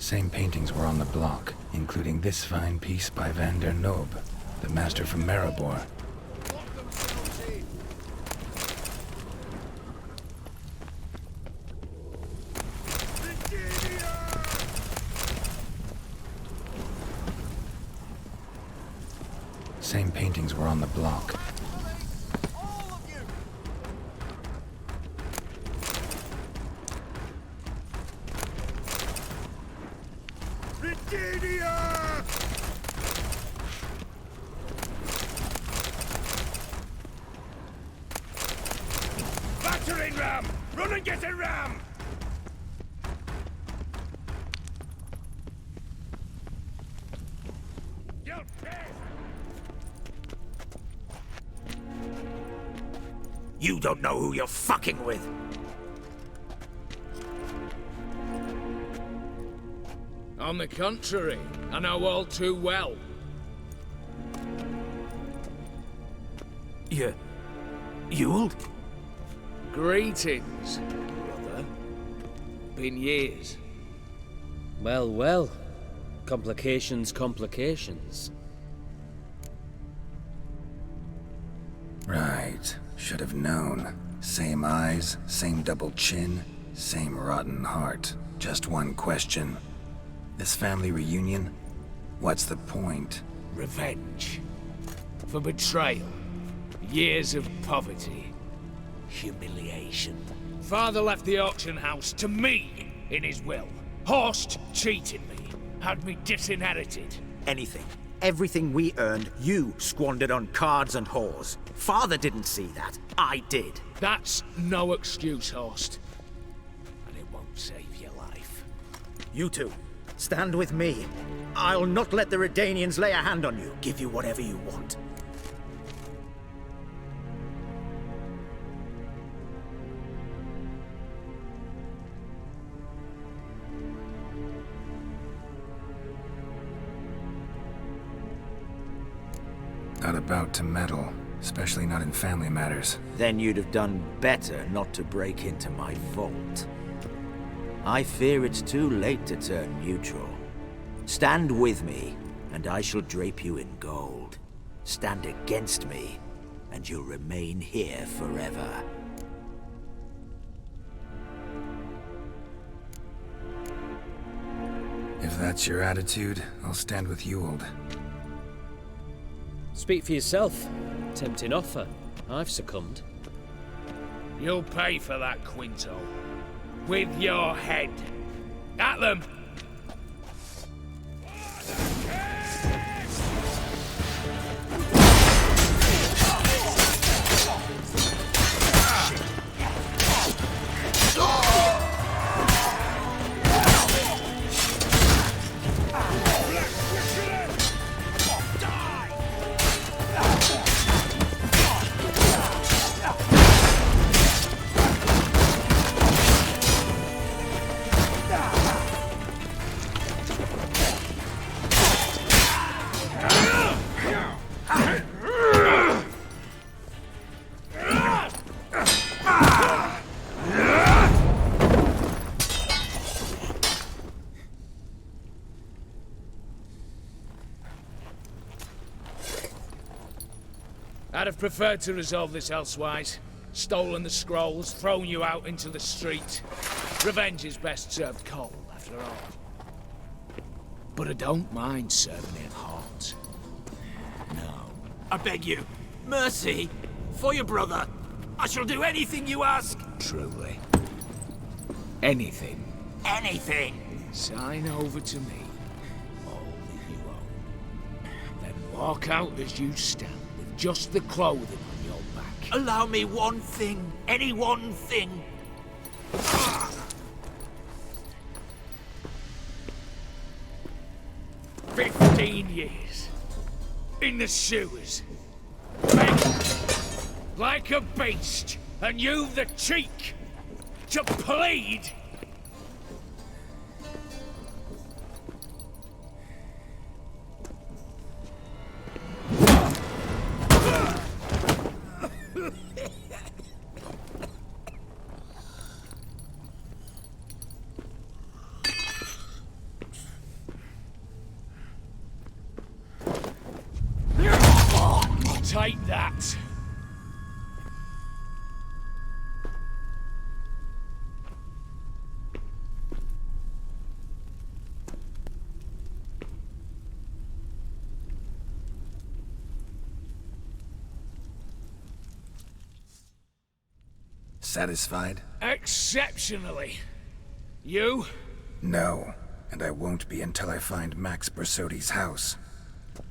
[SPEAKER 5] Same paintings were on the block, including this fine piece by Van der Noob, the master from Maribor. Same paintings were on the block.
[SPEAKER 15] Battering ram! Run and get a ram!
[SPEAKER 16] You don't know who you're fucking with.
[SPEAKER 7] On the contrary, I know all too well.
[SPEAKER 16] You'll?
[SPEAKER 7] Greetings, brother. Been years.
[SPEAKER 8] Well, well. Complications, complications.
[SPEAKER 5] Right. Should have known. Same eyes, same double chin, same rotten heart. Just one question. This family reunion? What's the point?
[SPEAKER 7] Revenge. For betrayal. Years of poverty. Humiliation. Father left the auction house to me in his will. Horst cheated me. Had me disinherited.
[SPEAKER 16] Anything. Everything we earned, you squandered on cards and whores. Father didn't see that. I did.
[SPEAKER 7] That's no excuse, Horst. And it won't save your life.
[SPEAKER 16] You two, stand with me. I'll not let the Redanians lay a hand on you. Give you whatever you want.
[SPEAKER 5] Not about to meddle, especially not in family matters.
[SPEAKER 16] Then you'd have done better not to break into my vault. I fear it's too late to turn neutral. Stand with me, and I shall drape you in gold. Stand against me, and you'll remain here forever.
[SPEAKER 5] If that's your attitude, I'll stand with Ewald.
[SPEAKER 8] Speak for yourself. Tempting offer. I've succumbed.
[SPEAKER 7] You'll pay for that, Quinto. With your head. At them! I'd have preferred to resolve this elsewise. Stolen the scrolls, thrown you out into the street. Revenge is best served cold, after all. But I don't mind serving it hot. No.
[SPEAKER 16] I beg you, mercy, for your brother. I shall do anything you ask.
[SPEAKER 7] Truly. Anything.
[SPEAKER 16] Anything.
[SPEAKER 7] Sign over to me. All that you own. Then walk out as you stand. Just the clothing on your back.
[SPEAKER 16] Allow me one thing. Any one thing.
[SPEAKER 7] 15 years. In the sewers. Begging. Like a beast. And you've the cheek to plead. Take that.
[SPEAKER 5] Satisfied?
[SPEAKER 7] Exceptionally. You?
[SPEAKER 5] No, and I won't be until I find Max Bersodi's house.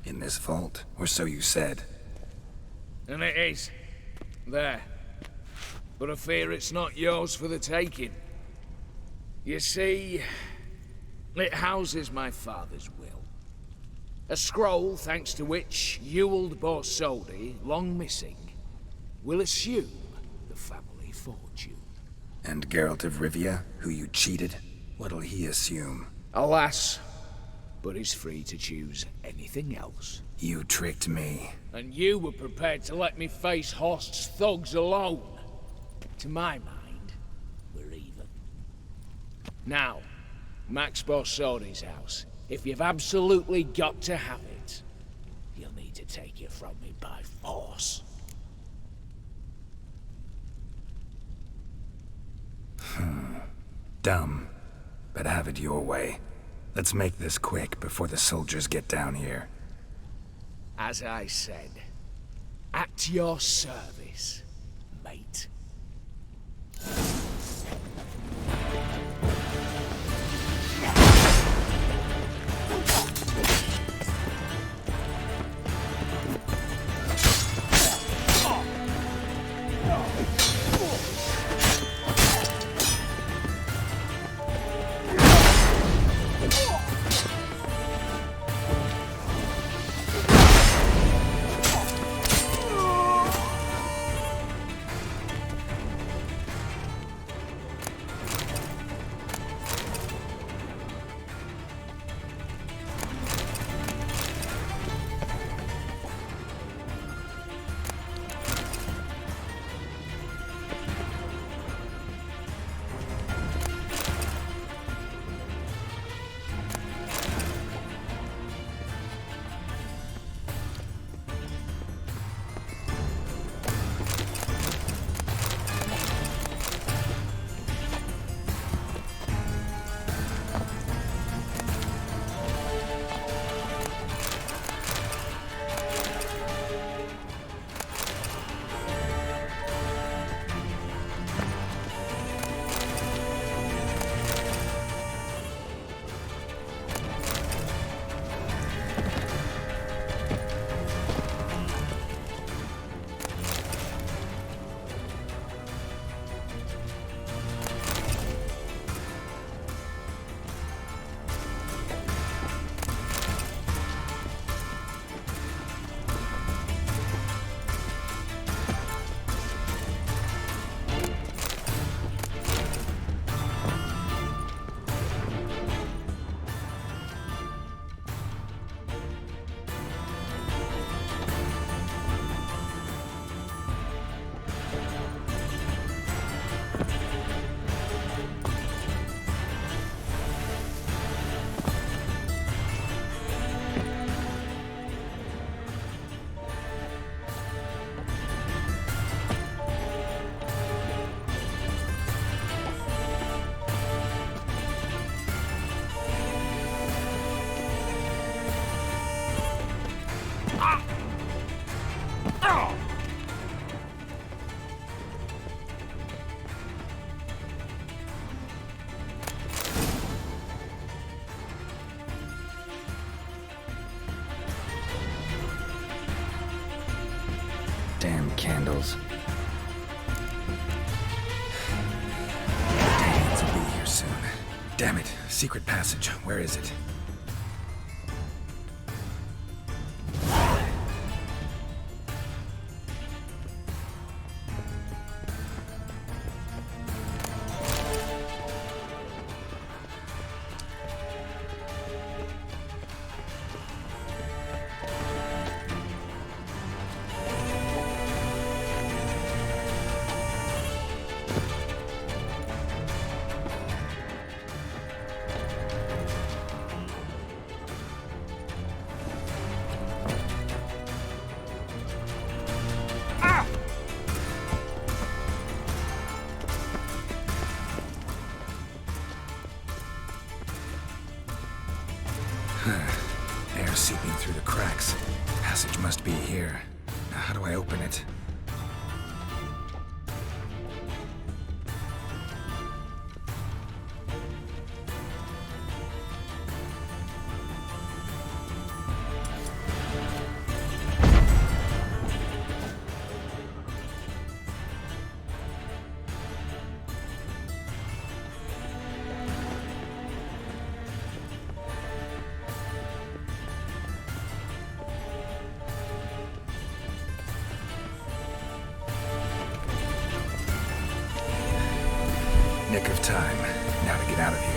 [SPEAKER 5] In this vault, or so you said.
[SPEAKER 7] And it is. There. But I fear it's not yours for the taking. You see, it houses my father's will. A scroll thanks to which Ewald Borsodi, long missing, will assume the family fortune.
[SPEAKER 5] And Geralt of Rivia, who you cheated, what'll he assume?
[SPEAKER 7] Alas, but he's free to choose anything else.
[SPEAKER 5] You tricked me.
[SPEAKER 7] And you were prepared to let me face Horst's thugs alone. To my mind, we're even. Now, Max Borsodi's house. If you've absolutely got to have it, you'll need to take it from me by force.
[SPEAKER 5] Dumb, but have it your way. Let's make this quick before the soldiers get down here.
[SPEAKER 7] As I said, at your service, mate.
[SPEAKER 5] Damn candles. Daniels will be here soon. Damn it. Secret passage. Where is it? Air seeping through the cracks. Passage must be here. Now, how do I open it? Nick of time. Now to get out of here.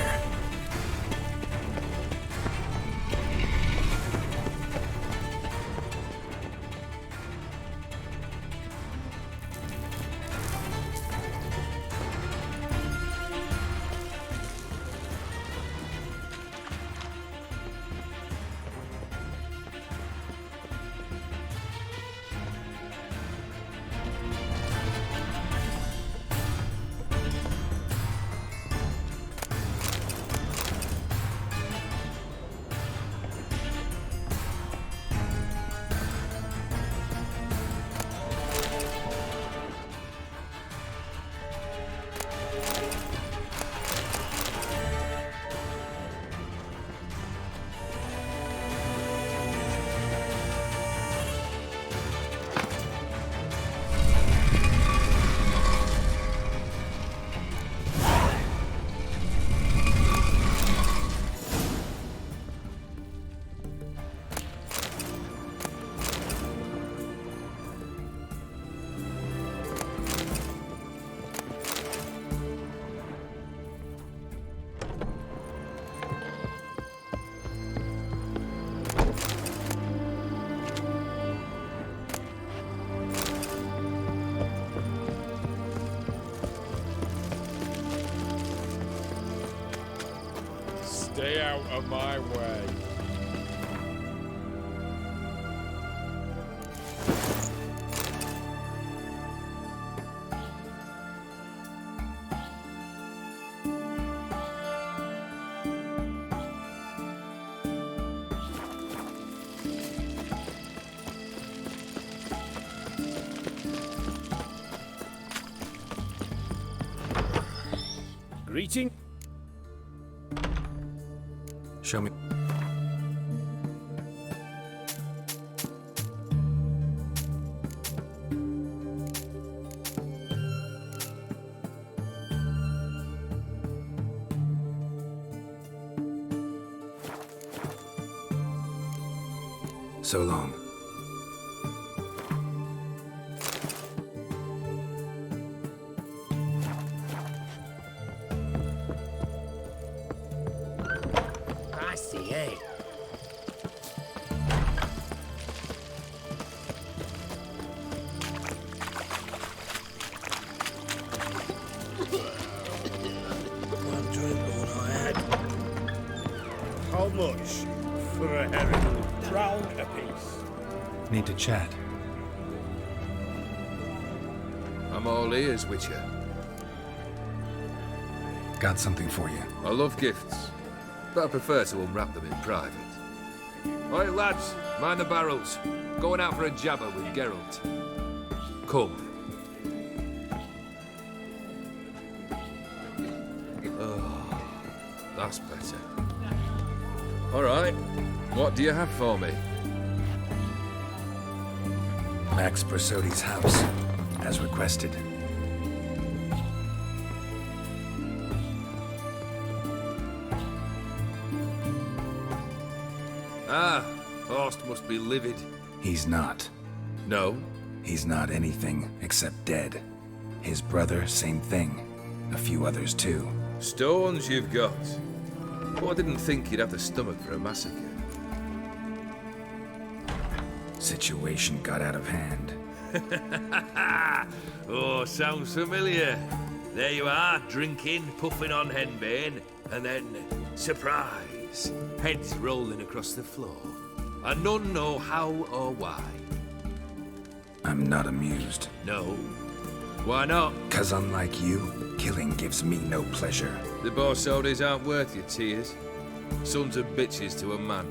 [SPEAKER 14] Stay out of my way.
[SPEAKER 1] Greeting.
[SPEAKER 5] Show me. So long.
[SPEAKER 1] How much for a herring? Drown apiece.
[SPEAKER 5] Need to chat.
[SPEAKER 17] I'm all ears, Witcher.
[SPEAKER 5] Got something for you.
[SPEAKER 17] I love gifts, but I prefer to unwrap them in private. Oi, lads, mind the barrels. Going out for a jabber with Geralt. Come. Oh, that's better. All right, what do you have for me?
[SPEAKER 5] Max Bersodi's house, as requested.
[SPEAKER 17] Ah, Horst must be livid.
[SPEAKER 5] He's not.
[SPEAKER 17] No?
[SPEAKER 5] He's not anything except dead. His brother, same thing. A few others too.
[SPEAKER 17] Stones you've got. But I didn't think you'd have the stomach for a massacre.
[SPEAKER 5] Situation got out of hand.
[SPEAKER 17] Oh, sounds familiar. There you are, drinking, puffing on henbane, and then, surprise, heads rolling across the floor. And none know how or why.
[SPEAKER 5] I'm not amused.
[SPEAKER 17] No. Why not?
[SPEAKER 5] 'Cause unlike you, killing gives me no pleasure.
[SPEAKER 17] The Borsodis aren't worth your tears. Sons of bitches to a man.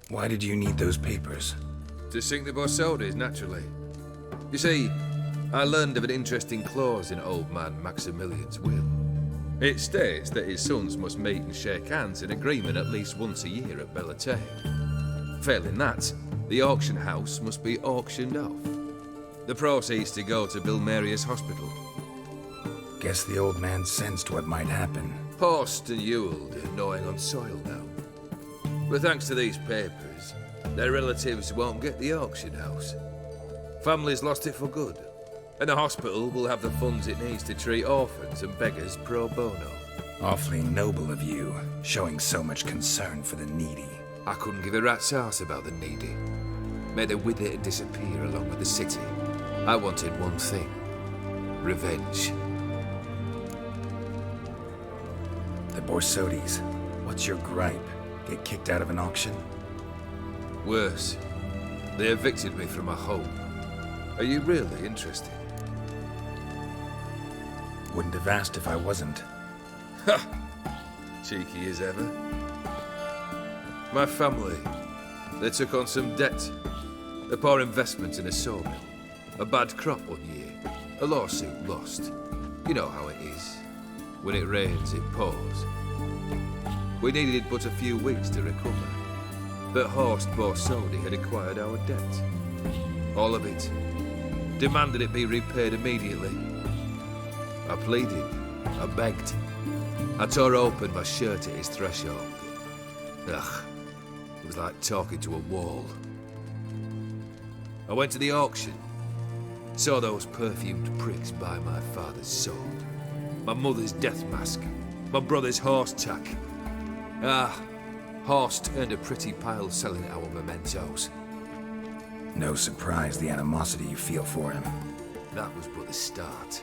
[SPEAKER 5] Why did you need those papers?
[SPEAKER 17] To sink the Borsodis, naturally. You see, I learned of an interesting clause in old man Maximilian's will. It states that his sons must meet and shake hands in agreement at least once a year at Bellatane. Failing that, the auction house must be auctioned off. The proceeds to go to Bilmerius Hospital.
[SPEAKER 5] Guess the old man sensed what might happen.
[SPEAKER 17] Horsed and Ewald are gnawing on soil now. But thanks to these papers, their relatives won't get the auction house. Families lost it for good, and the hospital will have the funds it needs to treat orphans and beggars pro bono.
[SPEAKER 5] Awfully noble of you, showing so much concern for the needy.
[SPEAKER 17] I couldn't give a rat's ass about the needy. May they wither and disappear along with the city. I wanted one thing. Revenge.
[SPEAKER 5] The Borsodis. What's your gripe? Get kicked out of an auction?
[SPEAKER 17] Worse. They evicted me from my home. Are you really interested?
[SPEAKER 5] Wouldn't have asked if I wasn't.
[SPEAKER 17] Ha! Cheeky as ever. My family, they took on some debt. A poor investment in a sawmill. A bad crop one year. A lawsuit lost. You know how it is. When it rains, it pours. We needed but a few weeks to recover. But Horst Borsodi had acquired our debt. All of it. Demanded it be repaid immediately. I pleaded. I begged. I tore open my shirt at his threshold. Ugh. It was like talking to a wall. I went to the auction. Saw those perfumed pricks buy my father's sword. My mother's death mask. My brother's horse tack. Horst earned a pretty pile selling our mementos.
[SPEAKER 5] No surprise the animosity you feel for him.
[SPEAKER 17] That was but the start.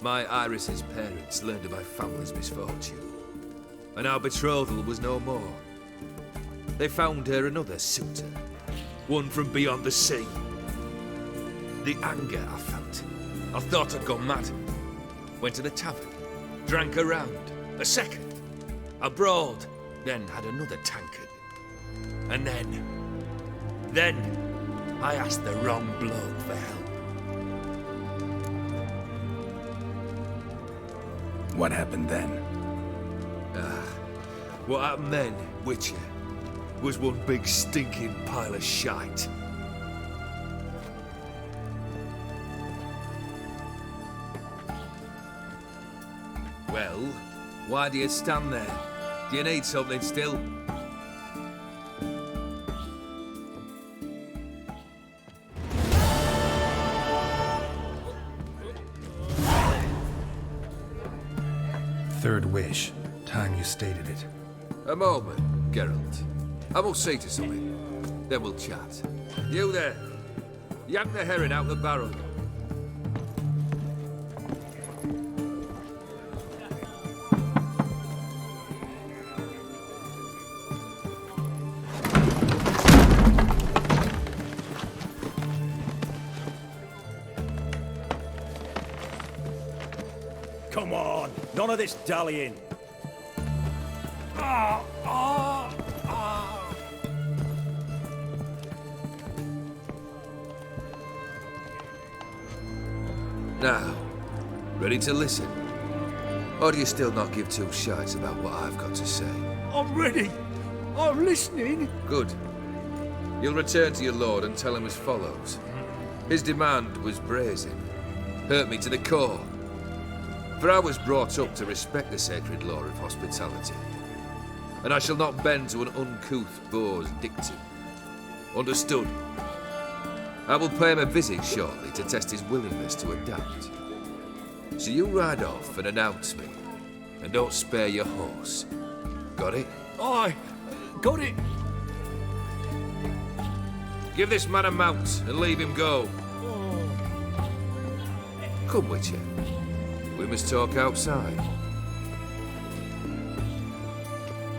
[SPEAKER 17] My Iris's parents learned of my family's misfortune, and our betrothal was no more. They found her another suitor, one from beyond the sea. The anger I felt, I thought I'd gone mad. Went to the tavern, drank a round, a second. I brawled, then had another tankard. And then I asked the wrong bloke for help.
[SPEAKER 5] What happened then?
[SPEAKER 17] What happened then, Witcher, was one big stinking pile of shite. Well, why do you stand there? Do you need something still?
[SPEAKER 5] Third wish. Time you stated it.
[SPEAKER 17] A moment, Geralt. I will see to something. Then we'll chat. You there. Yank the herring out the barrel.
[SPEAKER 1] Come on, none of this dallying.
[SPEAKER 17] Now, ready to listen? Or do you still not give two shites about what I've got to say?
[SPEAKER 1] I'm ready. I'm listening.
[SPEAKER 17] Good. You'll return to your lord and tell him as follows. His demand was brazen. Hurt me to the core. For I was brought up to respect the sacred law of hospitality. And I shall not bend to an uncouth boor's dictum. Understood? I will pay him a visit shortly to test his willingness to adapt. So you ride off and announce me. And don't spare your horse. Got it?
[SPEAKER 1] Aye, got it.
[SPEAKER 17] Give this man a mount and leave him go. Come, Witcher. We must talk outside.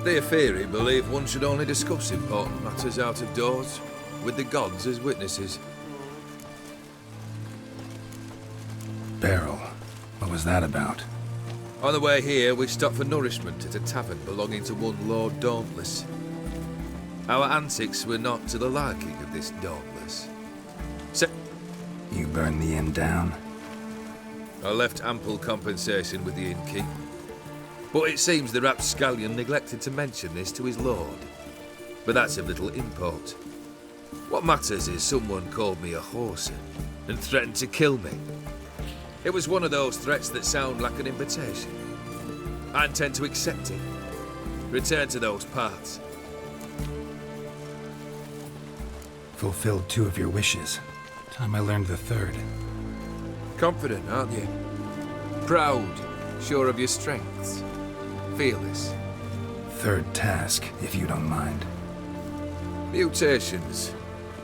[SPEAKER 17] The Aetheri believe one should only discuss important matters out of doors, with the gods as witnesses.
[SPEAKER 5] Beryl, what was that about?
[SPEAKER 17] On the way here, we stopped for nourishment at a tavern belonging to one Lord Dauntless. Our antics were not to the liking of this Dauntless. So
[SPEAKER 5] You burned the inn down?
[SPEAKER 17] I left ample compensation with the innkeep. But it seems the rapscallion neglected to mention this to his lord. But that's of little import. What matters is someone called me a whoreson and threatened to kill me. It was one of those threats that sound like an invitation. I intend to accept it. Return to those parts.
[SPEAKER 5] Fulfilled 2 of your wishes. Time I learned the 3rd.
[SPEAKER 17] Confident, aren't you? Proud, sure of your strengths. Fearless.
[SPEAKER 5] 3rd task, if you don't mind.
[SPEAKER 17] Mutations.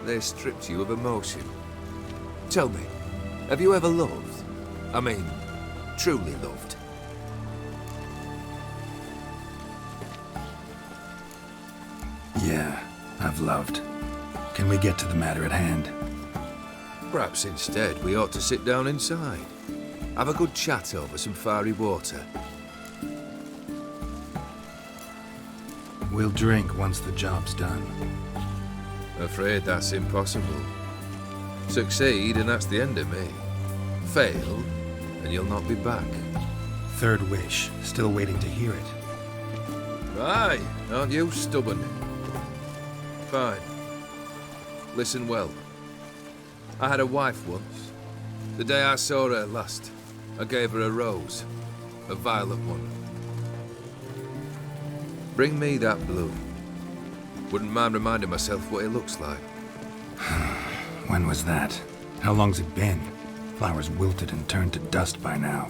[SPEAKER 17] They stripped you of emotion. Tell me, have you ever loved? I mean, truly loved?
[SPEAKER 5] Yeah, I've loved. Can we get to the matter at hand?
[SPEAKER 17] Perhaps instead we ought to sit down inside. Have a good chat over some fiery water.
[SPEAKER 5] We'll drink once the job's done.
[SPEAKER 17] Afraid that's impossible. Succeed and that's the end of me. Fail and you'll not be back.
[SPEAKER 5] 3rd wish. Still waiting to hear it.
[SPEAKER 17] Aye, aren't you stubborn? Fine. Listen well. I had a wife once. The day I saw her last, I gave her a rose. A violet one. Bring me that bloom. Wouldn't mind reminding myself what it looks like.
[SPEAKER 5] When was that? How long's it been? Flowers wilted and turned to dust by now.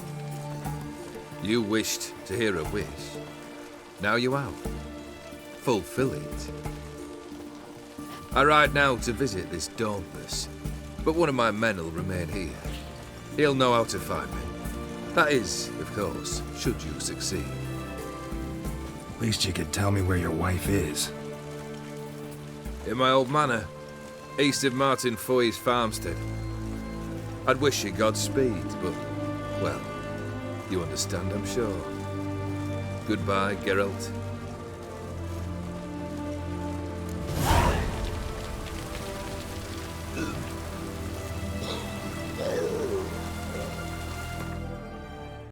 [SPEAKER 17] You wished to hear a wish. Now you have. Fulfill it. I ride now to visit this Dauntless, but one of my men will remain here. He'll know how to find me. That is, of course, should you succeed.
[SPEAKER 5] At least you could tell me where your wife is.
[SPEAKER 17] In my old manor, east of Martin Foy's farmstead. I'd wish you Godspeed, but, well, you understand, I'm sure. Goodbye, Geralt.